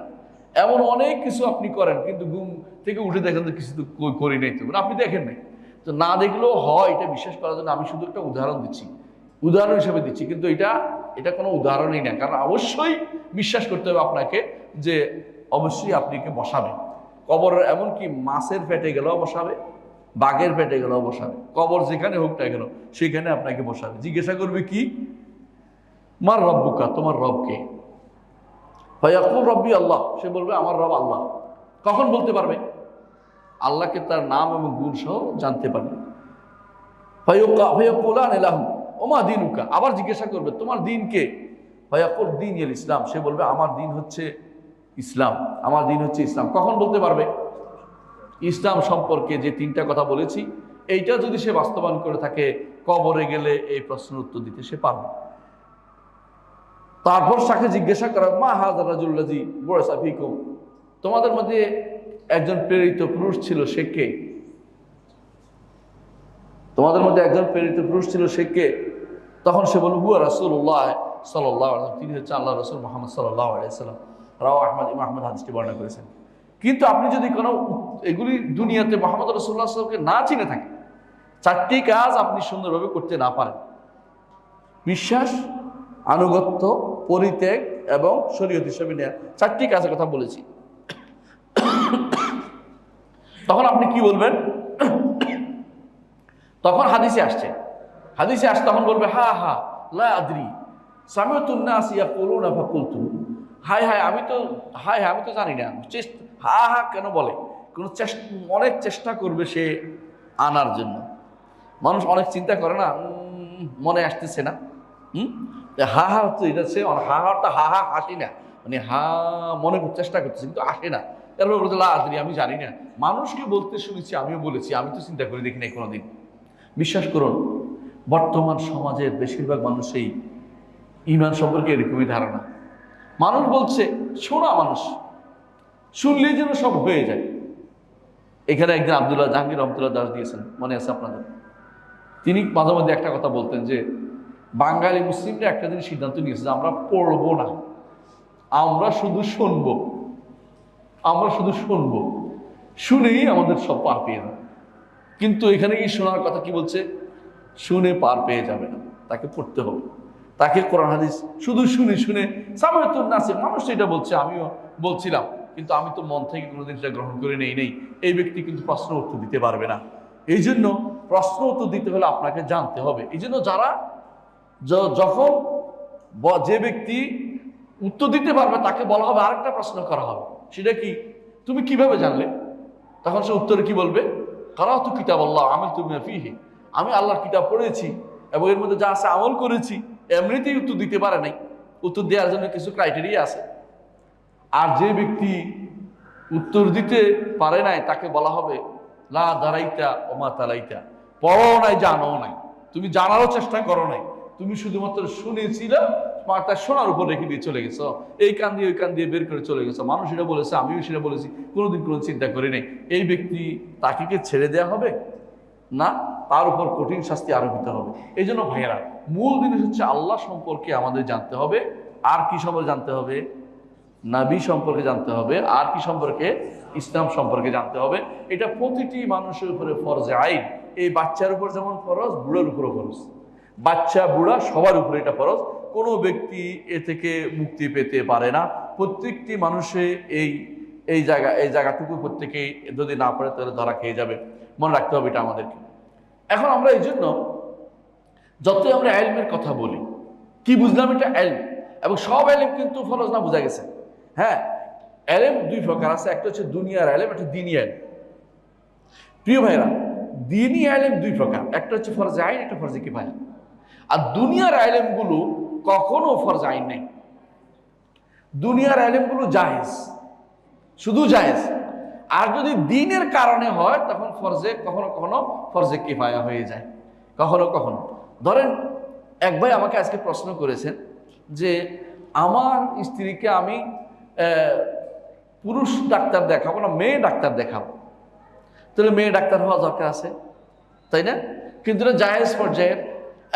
এমন অনেক কিছু আপনি করেন, কিন্তু ঘুম থেকে উঠে দেখেন তো কিছু তো করি নাই, তো আপনি দেখেন নাই। তো না দেখলেও হয়, এটা বিশ্বাস করার জন্য আমি শুধু একটা উদাহরণ দিচ্ছি, উদাহরণ হিসেবে দিচ্ছি, কিন্তু এটা কোনো উদাহরণই না। কারণ অবশ্যই বিশ্বাস করতে হবে আপনাকে যে অবশ্যই আপনাকে বসাবে কবরের। এমনকি মাছের পেটে গেলেও বসাবে, বাঘের পেটে গেলেও বসাবে, কবর যেখানে হোক না কেন সেখানে আপনাকে বসাবে। জিজ্ঞাসা করবে কি? মার রব্বুকা, তোমার রবকে? ফায়াকুল রব্বি আল্লাহ, সে বলবে আমার রব আল্লাহ। কখন বলতে পারবে? আল্লাহকে তার নাম এবং গুণ সহ জানতে পারবে। ফায়াকুলান লাহু ওমা দীনুকা, আবার জিজ্ঞাসা করবে তোমার দিন কে? ফায়াকুল দীন ইল ইসলাম, সে বলবে আমার দিন হচ্ছে ইসলাম, আমার দিন হচ্ছে ইসলাম। কখন বলতে পারবে? ইসলাম সম্পর্কে যে 3টা কথা বলেছি, এইটা যদি সে বাস্তবায়ন করে থাকে, কবরে গেলে এই প্রশ্নের উত্তর দিতে সে পারবে। তারপর তাকে জিজ্ঞাসা করা, মা হাযা রাজুল্লাযী বু'সা ফীকুম, তোমাদের মধ্যে একজন প্রেরিত পুরুষ ছিল, সে কে? তোমাদের মধ্যে একজন প্রেরিত পুরুষ ছিল, সে কে? তখন সে বলল হুয়া রাসূলুল্লাহ সাল্লাল্লাহু আলাইহি ওয়াসাল্লাম, তিনি হচ্ছে আল্লাহর রাসূল মুহাম্মদ সাল্লাল্লাহু আলাইহি ওয়াসাল্লাম। রাওয়াহ আহমদ, ইমাম আহমদ হাদিসটি বর্ণনা করেছেন। কিন্তু আপনি যদি কোনো এগুলি দুনিয়াতে মুহাম্মদ রাসূলুল্লাহ সাল্লাল্লাহু আলাইহি ওয়াসাল্লামকে না চিনে থাকেন, 4টি কাজ আপনি সুন্দরভাবে করতে না পারেন, বিশ্বাস, আনুগত্য, পরিত্যাগ এবং শরীয়ত হিসেবে নেওয়া, 4টি কাজের কথা বলেছি, তখন আপনি কি বলবেন? তখন হাদিসে আসছে তখন বলবে হা হা লা আদরি সামিউতুন নাস ইয়াকুলুনা ফাকুলতু, হায় হায় আমি তো জানি না। হা হা কেন বলে? কোন অনেক চেষ্টা করবে সে আনার জন্য। মানুষ অনেক চিন্তা করে না, মনে আসতেছে না, হা হা হচ্ছে এটা, সে হা হাটা হা হা হাসি না, মানে হা মনে চেষ্টা করতেছে কিন্তু আসে না। তারপরে বলতে লা আদরি, আমি জানি না। মানুষকে বলতে শুনেছি, আমিও বলেছি, আমি তো চিন্তা করে দেখি নাই কোনোদিন। বিশ্বাস করুন, বর্তমান সমাজের বেশিরভাগ মানুষই ঈমান সম্পর্কে এরকমই ধারণা। মানুষ বলছে, শোনা মানুষ শুনলেই যেন সব হয়ে যায়। এখানে একদিন আব্দুল্লাহ জাহাঙ্গীর রহমতুল্লাহ দাস দিয়েছেন, মনে আছে আপনাদের? তিনি মাঝে মধ্যে একটা কথা বলতেন যে বাঙালি মুসলিমরা একটা দিন সিদ্ধান্ত নিয়েছে যে আমরা পড়বো না, আমরা শুধু শুনবো, আমরা শুধু শুনবো, শুনেই আমাদের সব পার পেয়ে যাবে। কিন্তু এখানে কি শোনার কথা কি বলছে? শুনে পার পেয়ে যাবে না, তাকে পড়তে হবে, তাকে কোরআন হাদিস শুধু শুনে শুনে সামায়াতুন নাসির, মানুষ এটা বলছে, আমিও বলছিলাম, কিন্তু আমি তো মন থেকে কোনোদিন সেটা গ্রহণ করে নেই, এই ব্যক্তি কিন্তু প্রশ্ন উত্তর দিতে পারবে না। এই জন্য প্রশ্ন উত্তর দিতে হলে আপনাকে জানতে হবে। এই জন্য যারা যখন যে ব্যক্তি উত্তর দিতে পারবে তাকে বলা হবে, আরেকটা প্রশ্ন করা হবে, সেটা কি, তুমি কিভাবে জানলে? তখন সে উত্তরে কি বলবে? কারাতু কিতাবাল্লাহ আমিলতু বিমা ফীহি, আমি আল্লাহর কিতাব পড়েছি এবং এর মধ্যে যা আছে আমল করেছি। এমনিতেই উত্তর দিতে পারে নাই, উত্তর দেওয়ার জন্য কিছু ক্রাইটেরিয়া আছে। আর যে ব্যক্তি উত্তর দিতে পারে নাই তাকে বলা হবে লা দারাইতা ওমা তালাইতা, পড়ো নাই, জানো নাই, তুমি জানারও চেষ্টা করো নাই, তুমি শুধুমাত্র শুনেছিল, তার শোনার উপর রেখে দিয়ে চলে গেছো, এই কান দিয়ে ওই কান দিয়ে বের করে চলে গেছো, মানুষ এটা বলেছে, আমিও সেটা বলেছি, কোনোদিন কোনো চিন্তা করি নাই। এই ব্যক্তি, তাকে কি ছেড়ে দেওয়া হবে? না, তার উপর কঠিন শাস্তি আরোপিত হবে। এই জন্য ভাইয়েরা, মূল জিনিস হচ্ছে আল্লাহ সম্পর্কে আমাদের জানতে হবে। আর কি সম্পর্কে জানতে হবে? নবী সম্পর্কে জানতে হবে। আর কি সম্পর্কে? ইসলাম সম্পর্কে জানতে হবে। এটা প্রতিটি মানুষের উপরে ফরজে আইন। এই বাচ্চার উপর যেমন ফরজ, বুড়োর উপরও ফরজ। বাচ্চা বুড়া সবার উপরে এটা ফরজ। কোনো ব্যক্তি এ থেকে মুক্তি পেতে পারে না। প্রত্যেকটি মানুষে এই জায়গাটুকু প্রত্যেকেই যদি না পড়ে তাহলে ধরা খেয়ে যাবে। মনে রাখতে হবে এটা আমাদেরকে। এখন আমরা এই জন্য যতই আমরা ইলমের কথা বলি, কি বুঝলাম? এটা ইলম, এবং সব ইলম কিন্তু ফরজ না, বোঝা গেছে? হ্যাঁ, ইলম দুই প্রকার আছে, একটা হচ্ছে দুনিয়ার ইলম, একটা দ্বীনি ইলম। প্রিয় ভাইরা, দ্বীনি ইলম দুই প্রকার, একটা হচ্ছে ফরজে আইন, একটা ফরজে কিফায়া। আর দুনিয়ার ইলমগুলো কখনো ফরজে আইন নেই। দুনিয়ার ইলমগুলো জায়েজ, শুধু জায়েজ। আর যদি দ্বীনের কারণে হয় তখন কখনো কখনো ফরজে কিফায়া হয়ে যায়, কখনো কখনো। ধরেন, এক ভাই আমাকে আজকে প্রশ্ন করেছেন যে আমার স্ত্রীকে আমি পুরুষ ডাক্তার দেখাবো না মেয়ে ডাক্তার দেখাবো, তাহলে মেয়ে ডাক্তার হওয়া দরকার আছে, তাই না? কিন্তু এটা জায়েজ পর্যায়ের,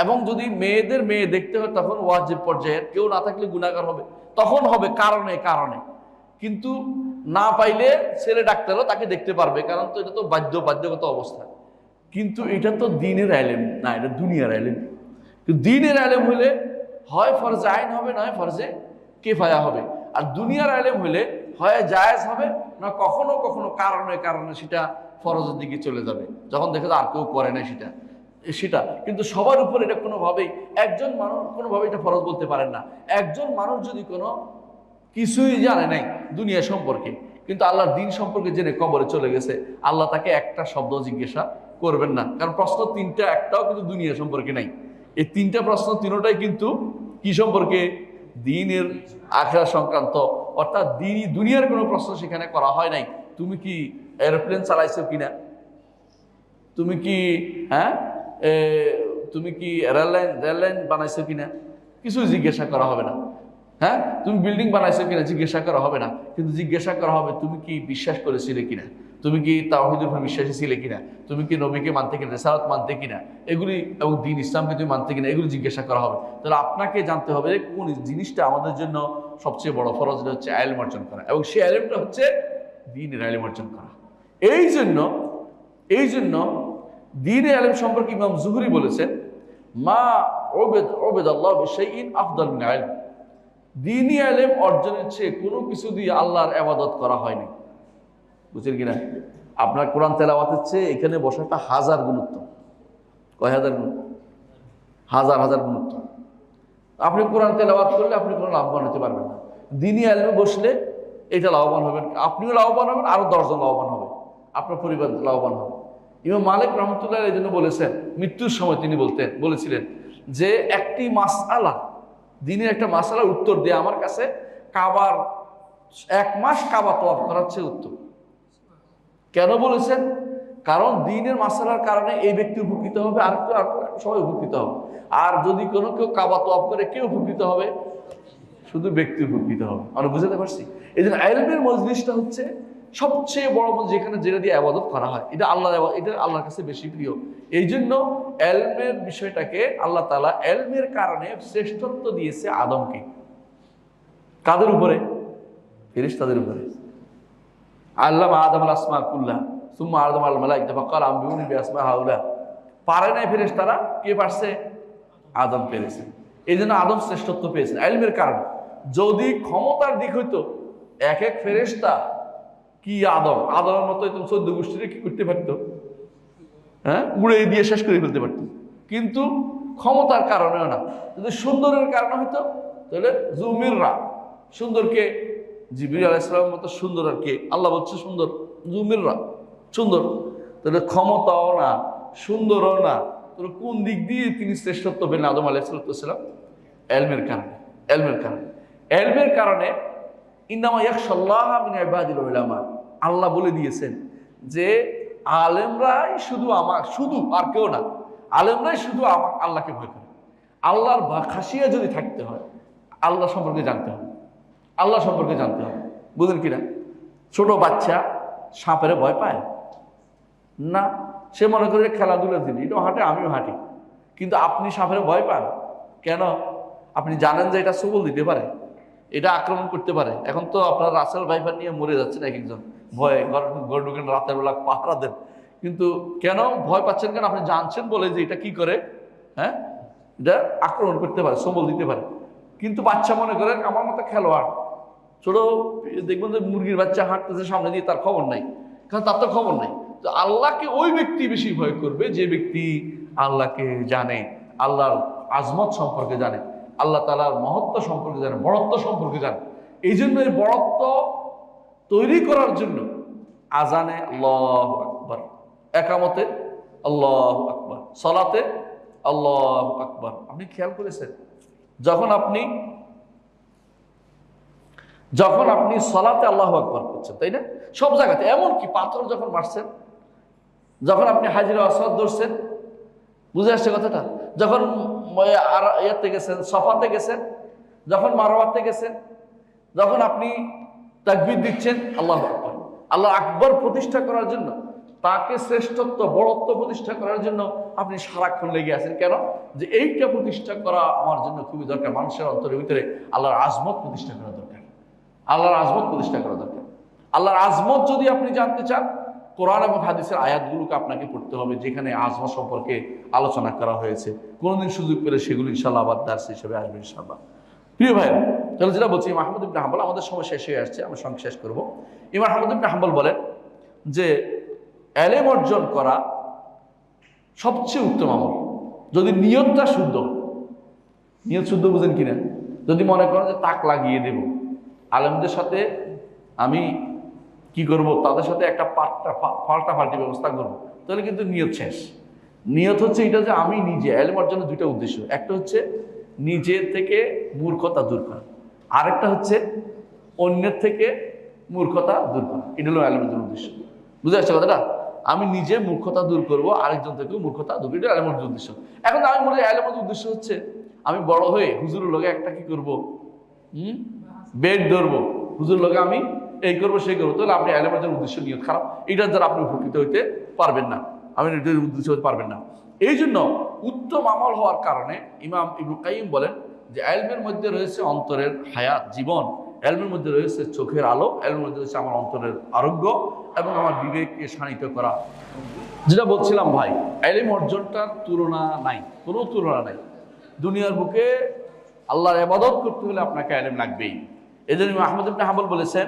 এবং যদি মেয়েদের মেয়ে দেখতে হয় তখন ওয়াজিব পর্যায়ের, কেউ না থাকলে গুনাহগার হবে, তখন হবে কারণে। কিন্তু না পাইলে ছেলে ডাক্তারও তাকে দেখতে পারবে, কারণ তো এটা তো বাধ্যগত অবস্থা। কিন্তু এটা তো দ্বীনের ইলম না, এটা দুনিয়ার ইলম। কিন্তু দ্বীনের ইলম হলে হয় ফরজে আইন হবে, নয় ফরজে কিফায়া হবে। আর দুনিয়ার ইলম হলে হয় জায়েজ হবে, না কখনো কখনো কারণে সেটা ফরজের দিকে চলে যাবে, যখন দেখে আর কেউ করে না সেটা। কিন্তু সবার উপর এটা কোনোভাবেই একজন মানুষ কোনোভাবেই এটা ফরজ বলতে পারেন না। একজন মানুষ যদি কোনো কিছুই জানে নাই দুনিয়া সম্পর্কে, কিন্তু আল্লাহর দ্বীন সম্পর্কে জেনে কবরে চলে গেছে, আল্লাহ তাকে একটা শব্দ জিজ্ঞাসা করবেন না, কারণ প্রশ্ন তিনটা, একটাও কিন্তু দুনিয়া সম্পর্কে নাই। এই তিনটা প্রশ্ন তিনটাই কিন্তু কি সম্পর্কে? দ্বীনের, আখিরাত সংক্রান্ত, অর্থাৎ দুনিয়ার কোনো প্রশ্ন সেখানে করা হয় নাই। তুমি কি এরোপ্লেন চালাইছো কিনা, তুমি কি তুমি কি রেললাইন বানাইছো কিনা, কিছু জিজ্ঞাসা করা হবে না। হ্যাঁ, তুমি বিল্ডিং বানাইছো কিনা জিজ্ঞাসা করা হবে না, কিন্তু জিজ্ঞাসা করা হবে তুমি কি বিশ্বাস করেছিলে কিনা, তুমি কি তাওহীদের উপর বিশ্বাসী ছিলে কিনা, তুমি কি নবীকে মানতে কিনা, রিসালাত মানতে কিনা, এগুলি, এবং দ্বীন ইসলামকে তুমি মানতে কিনা, এগুলি জিজ্ঞাসা করা হবে। তাহলে আপনাকে জানতে হবে কোন জিনিসটা আমাদের জন্য সবচেয়ে বড় ফরজ, হচ্ছে ইলম অর্জন করা, এবং সেই ইলমটা হচ্ছে দ্বীনের ইলম অর্জন করা। এই জন্য দ্বীনের ইলম সম্পর্কে ইমাম যুহরি বলেছেন, মা উবিদাল্লাহ বিশাইইন আফদাল মিন ইলম, দ্বীনি ইলম অর্জনের চেয়ে কোনো কিছু দিয়ে আল্লাহর ইবাদত করা হয়নি। বুঝছেন কিনা? আপনার কোরআন তেলাওয়াতের চেয়ে এখানে বসাটা হাজার গুরুত্ব। কয় হাজার গুণ? হাজার গুরুত্ব। আপনি কোরআন তেলাওয়াত করলে আপনি কোনো লাভবান হতে পারবেন না। দ্বীনি ইলমে বসলে এটা লাভবান হবেন, আপনিও লাভবান হবেন, আরো 10 জন লাভবান হবে, আপনার পরিবার লাভবান হবে। ইমাম মালিক রহমতুল্লাহ এই জন্য বলেছেন, মৃত্যুর সময় তিনি বলেছিলেন যে একটি মাসআলা, দ্বীনের একটা মাসআলার উত্তর দিয়ে আমার কাছে কাবার 1 মাস কাবা তওয়াফ করার চেয়ে উত্তম। কেন বলেছেন? কারণ দ্বীনের মাসআলার কারণে এই ব্যক্তি উপকৃত হবে, আর সবাই উপকৃত হবে। আর যদি কেউ কাবা তওয়াফ করে, কে উপকৃত হবে? শুধু ব্যক্তি উপকৃত হবে। আমরা বুঝাতে পারছি? এই জন্য ইলমের মজলিসটা হচ্ছে সবচেয়ে বড় মজলিস, যেখানে যেটা দিয়ে ইবাদত করা হয়। এটা আল্লাহর কাছে বেশি প্রিয়। এই জন্য ইলমের বিষয়টাকে আল্লাহ তাআলা ইলমের কারণে শ্রেষ্ঠত্ব দিয়েছে আদমকে। কাদের উপরে? ফেরেশতাদের উপরে। আল্লামা আদম আসমা কুল্লাহ সুম্মা আদম আল মালাইকা ফাকালা আনবিউনি বিআসমা হাউলা। পারে নাই ফেরেশতারা, কে পারছে? আদম পেরেছে। এই জন্য আদম শ্রেষ্ঠত্ব পেয়েছেন ইলমের কারণে। যদি ক্ষমতার দিক হইতো, এক এক ফেরেশতা কি আদমের মতো 14 গোষ্ঠীরে কি করতে পারতো? হ্যাঁ, উড়ে দিয়ে শেষ করে ফেলতে পারতো। কিন্তু ক্ষমতার কারণেও না, যদি সুন্দরের কারণে হইতো তাহলে জুমিররা, সুন্দরকে জিবরিল আলাইহিস সালামের মতো সুন্দর, আর কে? আল্লাহ বলছে সুন্দর, জুমিররা সুন্দর। তাহলে ক্ষমতাও না, সুন্দরও না, তাহলে কোন দিক দিয়ে তিনি শ্রেষ্ঠত্ব পেলেন আদম আলাইহিস সালাম? ইলমের কারণে। ইলমের কারণে ইন্নামা ইয়াখশাল্লাহ মিন ইবাদিল উলামা। আল্লাহ বলে দিয়েছেন যে আলেমরাই শুধু আর কেউ না, আলেমরাই শুধু আল্লাহকে ভয় করে। আল্লাহর খাসিয়া যদি থাকতে হয়, আল্লাহ সম্পর্কে জানতে হবে। বুঝলেন কিনা? ছোট বাচ্চা সাপের ভয় পায় না, সে মনে করে খেলাধুলার দিন, এটাও হাঁটে আমিও হাঁটি। কিন্তু আপনি সাপের ভয় পান কেন? আপনি জানেন যে এটা সবল দিতে পারে, এটা আক্রমণ করতে পারে। এখন তো আপনার রাসেল ভাইপার নিয়ে মরে যাচ্ছেন এক একজন ভয়ে, ঘর ঢুকেন রাতের বেলা পাহারা দেন। কিন্তু কেন ভয় পাচ্ছেন? কেন? আপনি জানছেন বলে যে এটা কি করে, হ্যাঁ, এটা আক্রমণ করতে পারে, সবল দিতে পারে। কিন্তু বাচ্চা মনে করেন আমার মতো খেলোয়াড়, ছোট দেখবেন যে মুরগির বাচ্চা হাঁটতেছে সামনে দিয়ে, তার খবর নাই, কারণ তার তো খবর নাই। তো আল্লাহকে ওই ব্যক্তি বেশি ভয় করবে যে ব্যক্তি আল্লাহকে জানে, আল্লাহর আজমত সম্পর্কে জানে, আল্লাহ তাআলার মহত্ব সম্পর্কে জানে, বড়ত্ব সম্পর্কে জানে। এই জন্য এই বড়ত্ব তৈরি করার জন্য আজানে আল্লাহু আকবার, একামতে আল্লাহু আকবার, সালাতে আল্লাহু আকবার। আপনি খেয়াল করেছেন যখন আপনি সালাতে আল্লাহু আকবার করছেন, তাই না? সব জায়গাতে, এমনকি পাথর যখন মারছেন, যখন আপনি হাজির আসওয়াদ ধরছেন, বুঝে আসছে কথাটা? যখন ইয়াতে গেছেন, সফাতে গেছেন, যখন মারওয়াতে গেছেন, যখন আপনি তাকবীর দিচ্ছেন, আল্লাহু আকবার, আল্লাহ আকবর প্রতিষ্ঠা করার জন্য, তাকে শ্রেষ্ঠত্ব বড়ত্ব প্রতিষ্ঠা করার জন্য আপনি সারাক্ষণ লেগে আছেন। কেন? যে এইটা প্রতিষ্ঠা করা আমার জন্য খুবই দরকার। মানুষের অন্তরের ভিতরে আল্লাহর আজমত প্রতিষ্ঠা করা দরকার। আল্লাহর আজমত যদি আপনি জানতে চান, কোরআন এবং হাদিসের আয়াতগুলোকে আপনাকে পড়তে হবে, যেখানে আজমত সম্পর্কে আলোচনা করা হয়েছে। কোনোদিন সুযোগ পেলে সেগুলো ইনশাআল্লাহ আবার দার্স হিসেবে আসবে ইনশাআল্লাহ। প্রিয় ভাইরা, তাহলে যেটা বলছি, ইমাম আহমদ ইবনে হাম্বল, আমাদের সময় শেষ হয়ে আসছে, আমরা সঙ্গে শেষ করবো। ইমাম আহমদ ইবনে হাম্বল বলেন যে ইলম অর্জন করা সবচেয়ে উত্তম আমল যদি নিয়তটা শুদ্ধ। নিয়ত শুদ্ধ বুঝেন কিনা? যদি মনে করেন যে তাক লাগিয়ে দেব, আলেমদের সাথে আমি কি করব, তাদের সাথে একটা পাল্টাপাল্টি ব্যবস্থা করবো, তাহলে কিন্তু নিয়ত শেষ। নিয়ত হচ্ছে এটা যে আমি নিজে, ইলম অর্জনের দুইটা উদ্দেশ্য, একটা হচ্ছে নিজের থেকে মূর্খতা দূর করা, আরেকটা হচ্ছে অন্যের থেকে মূর্খতা দূর করা। এটা হলো ইলমের উদ্দেশ্য। বুঝে আসছে কথাটা? আমি নিজে মূর্খতা দূর করবো, আরেকজন থেকেও মূর্খতা দূর, এটা ইলমের উদ্দেশ্য। এখন আমি বলি ইলমের উদ্দেশ্য হচ্ছে আমি বড় হয়ে হুজুরের লগে একটা কি করবো, বেড ধরবো, হুজুর লগে আমি এই করবো সেই করবো, তাহলে আপনি ইলমের জন্য উদ্দেশ্য নিয়ত খারাপ, এটার দ্বারা আপনি উপকৃত হইতে পারবেন না, আপনি এটার উদ্দেশ্য হতে পারবেন না। এই জন্য উত্তম আমল হওয়ার কারণে ইমাম ইবনে কাইয়িম বলেন যে ইলমের মধ্যে রয়েছে অন্তরের হায়াত, জীবন, ইলমের মধ্যে রয়েছে চোখের আলো, ইলমের মধ্যে রয়েছে আমার অন্তরের আরোগ্য এবং আমার বিবেককে শানিত করা। যেটা বলছিলাম ভাই, ইলম অর্জনটার তুলনা নাই, কোনো তুলনা নাই। দুনিয়ার বুকে আল্লাহর ইবাদত করতে হলে আপনাকে ইলম লাগবেই। এই জন্য আহমদ ইবনে হাম্বল বলেছেন,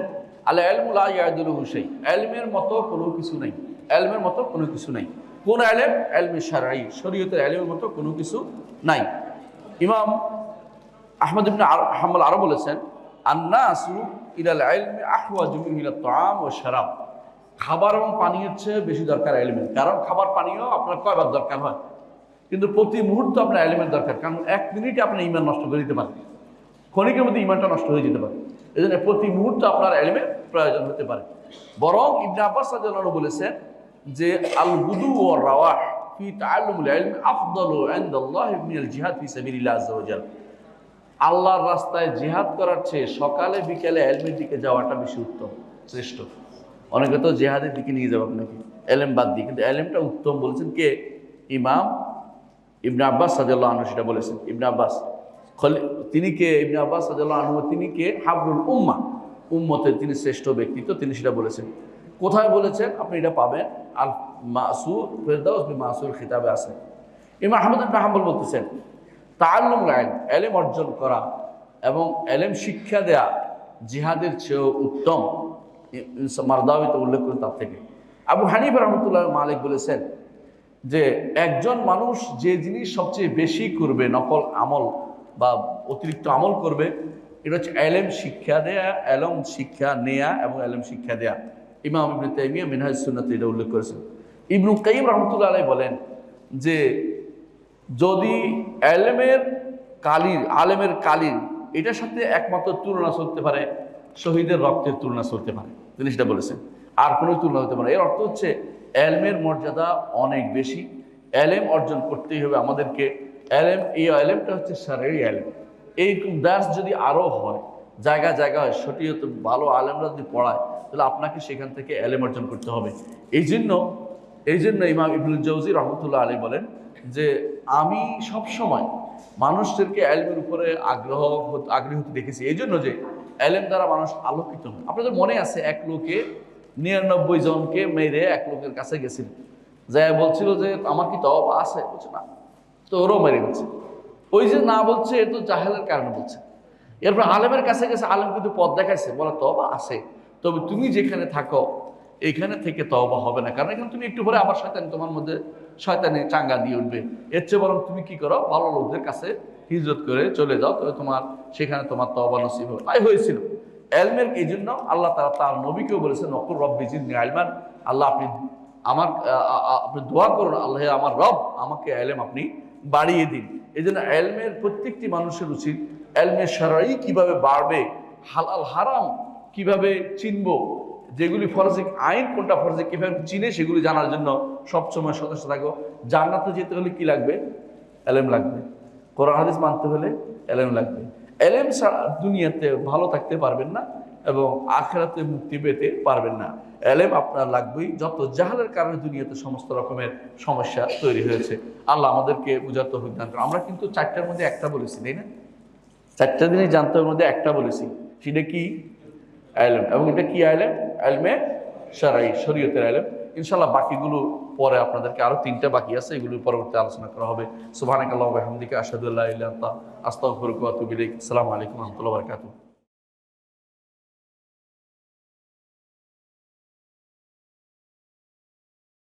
আল ইলমু লা ইয়াদুলুহু শাই, ইলমের মতো কোনো কিছু নাই, ইলমের মতো কোনো কিছু নাই। কোন ইলম? ইলমে শারঈ, শরীয়তের ইলমের মতো কোনো কিছু নাই। ইমাম আহমদ ইবনে হাম্বল আরো বলেছেন, আন-নাসু ইলাল ইলমি আহওয়াজু মিন ইলাত তাআম ওয়া শারাব, খাবার এবং পানীয়ের চেয়ে বেশি দরকার ইলমের। কারণ খাবার পানীয় আপনার কয়বার দরকার হয়, কিন্তু প্রতি মুহূর্তে আপনার ইলমের দরকার। কারণ এক মিনিটে আপনার ঈমান নষ্ট করে দিতে পারে, ক্ষণিকের মধ্যে ঈমানটা নষ্ট হয়ে যেতে পারে। এই জন্য প্রতি মুহূর্তে আপনার ইলমের প্রয়োজন হতে পারে। বরং ইবনে আব্বাস রাদিয়াল্লাহু আনহু বলেছেন যে আল গুদু ওয়ার রাওয়াহ ফি তাআল্লুমিল ইলম আফদালু ইনদাল্লাহি মিনাল জিহাদ ফি সাবিলিল্লাহ আযজা ওয়া জাল। আল্লাহর রাস্তায় জিহাদ করার চেয়ে সকালে বিকেলে এলমের দিকে যাওয়াটা বেশি উত্তম, শ্রেষ্ঠ। অনেকে তো জিহাদের দিকে নিয়ে যাবে আপনাকে, এলেম বাদ দিয়ে, কিন্তু এলেমটা উত্তম বলেছেন কে? ইমাম ইবনে আব্বাস রাদিয়াল্লাহু আনহু সেটা বলেছেন। ইবনে আব্বাস তিনি কে? ইবনে আব্বাস রাদিয়াল্লাহু আনহু তিনি কে? হাবরুল উম্মা, উম্মতের তিনি শ্রেষ্ঠ ব্যক্তিত্ব, তিনি সেটা বলেছেন। কোথায় বলেছেন আপনি এটা পাবেন? আল মাসুর ফেরদাউস বি মাসুর খিতাবে আছে। ইমাম আহমদ ইবনে হাম্বল বলতেছেন তাআল্লুমুল ইলম, এলেম অর্জন করা এবং এলেম শিক্ষা দেয়া জিহাদের চেয়েও উত্তম। মারদাবিতে উল্লেখ করেন তার থেকে। আবু হানিফা রাহমাতুল্লাহ মালিক বলেছেন যে একজন মানুষ যে জিনিস সবচেয়ে বেশি করবে, নকল আমল বা অতিরিক্ত আমল করবে, এটা হচ্ছে এলেম শিক্ষা দেয়া, এলম শিক্ষা নেয়া এবং এলেম শিক্ষা দেয়া। ইমাম ইবনে তাইমিয়া মিনহাজ সুন্নাতে এটা উল্লেখ করেছেন। ইবনু কাইয়িম রাহমাতুল্লাহ আলাইহি বলেন যে যদি আলেমের কালির এটার সাথে একমাত্র তুলনা চলতে পারে, শহীদের রক্তের তুলনা চলতে পারে, তিনি সেটা বলেছেন, আর কোনো তুলনা হতে পারে। এর অর্থ হচ্ছে এলমের মর্যাদা অনেক বেশি, এলেম অর্জন করতেই হবে আমাদেরকে। এই এলেমটা হচ্ছে শারঈ এলেম। এই দাস যদি আরও হয়, জায়গা জায়গা হয়, সঠিক ভালো আলেমরা যদি পড়ায়, তাহলে আপনাকে সেখান থেকে এলেম অর্জন করতে হবে। এই জন্য ইমাম ইবনুল জাওজি রহমতুল্লাহ আলাইহি বলেন যে আমি সবসময় মানুষদেরকে এলমের উপরে আগ্রহী হতে দেখেছি, এই জন্য যে এলেম দ্বারা মানুষ আলোকিত হয়। আপনাদের মনে আছে এক লোকে 99 জনকে মেরে এক লোকের কাছে গেছিল, যা বলছিল যে আমার কি তওবা আছে? বলছে না, তো ওরও মেরে গেছে। ওই যে না বলছে, এ তো জাহেলের কারণে বলছে। এরপর আলেমের কাছে গেছে, আলেম কিন্তু পথ দেখাইছে, বলা তওবা আছে, তবে তুমি যেখানে থাকো এখানে থেকে তওবা হবে না, কারণ এখানে তুমি একটু পরে আবার তোমার মধ্যে শয়তানি চাঙ্গা দিয়ে উঠবে। এর চেয়ে বরং তুমি কি করো, ভালো লোকদের কাছে হিজরত করে চলে যাও, তবে সেখানে তোমার তওবা নসিব হবে। তাই হয়েছিল। এলমের এই জন্য আল্লাহ তার নবীকেও বলেছেন নকুর রব্বি জিদনি ইলমান, আল্লাহ আপনি দোয়া করুন, আল্লাহ আমার রব আমাকে এলেম আপনি বাড়িয়ে দিন। এই জন্য এলমের প্রত্যেকটি মানুষের উচিত এলমে শারঈ কিভাবে বাড়বে, হালাল হারাম কিভাবে চিনবো, যেগুলি ফরজিক আইন কোনটা ফরজিক কিভাবে চিনে সেগুলি জানার জন্য সবসময় সদস্য থাকো। জান্নাতে যেতে হলে কি লাগবে? এলেম লাগবে। কোরআন হাদিস মানতে হলে এলেম লাগবে। এলেম ছাড়া দুনিয়াতে ভালো থাকতে পারবেন না এবং আখিরাতে মুক্তি পেতে পারবেন না। এলেম আপনার লাগবেই। যত জাহালের কারণে দুনিয়াতে সমস্ত রকমের সমস্যা তৈরি হয়েছে, আল্লাহ আমাদেরকে বুঝার তৌফিক দান করুন। আমরা কিন্তু 4টার মধ্যে একটা বলেছি, তাই না? 4টা জিনিস জানতে হবে, মধ্যে একটা বলেছি, সেটা কি? এলেম। এবং এটা কি এলেম? এলমে শারঈ, শরীয়তের এলেম। ইনশাআল্লাহ বাকিগুলো পরে আপনাদেরকে আরো 3টা বাকি আছে, এগুলো পরবর্তী আলোচনা করা হবে। সুবহানাকাল্লাহু ওয়া বিহামদিকা আশহাদু আল্লা ইলাহা ইল্লা আনতা আস্তাগফিরুকা ওয়া আতুবু ইলাইক। আসসালামু আলাইকুম ওয়া রাহমাতুল্লাহি ওয়া বারাকাতুহু।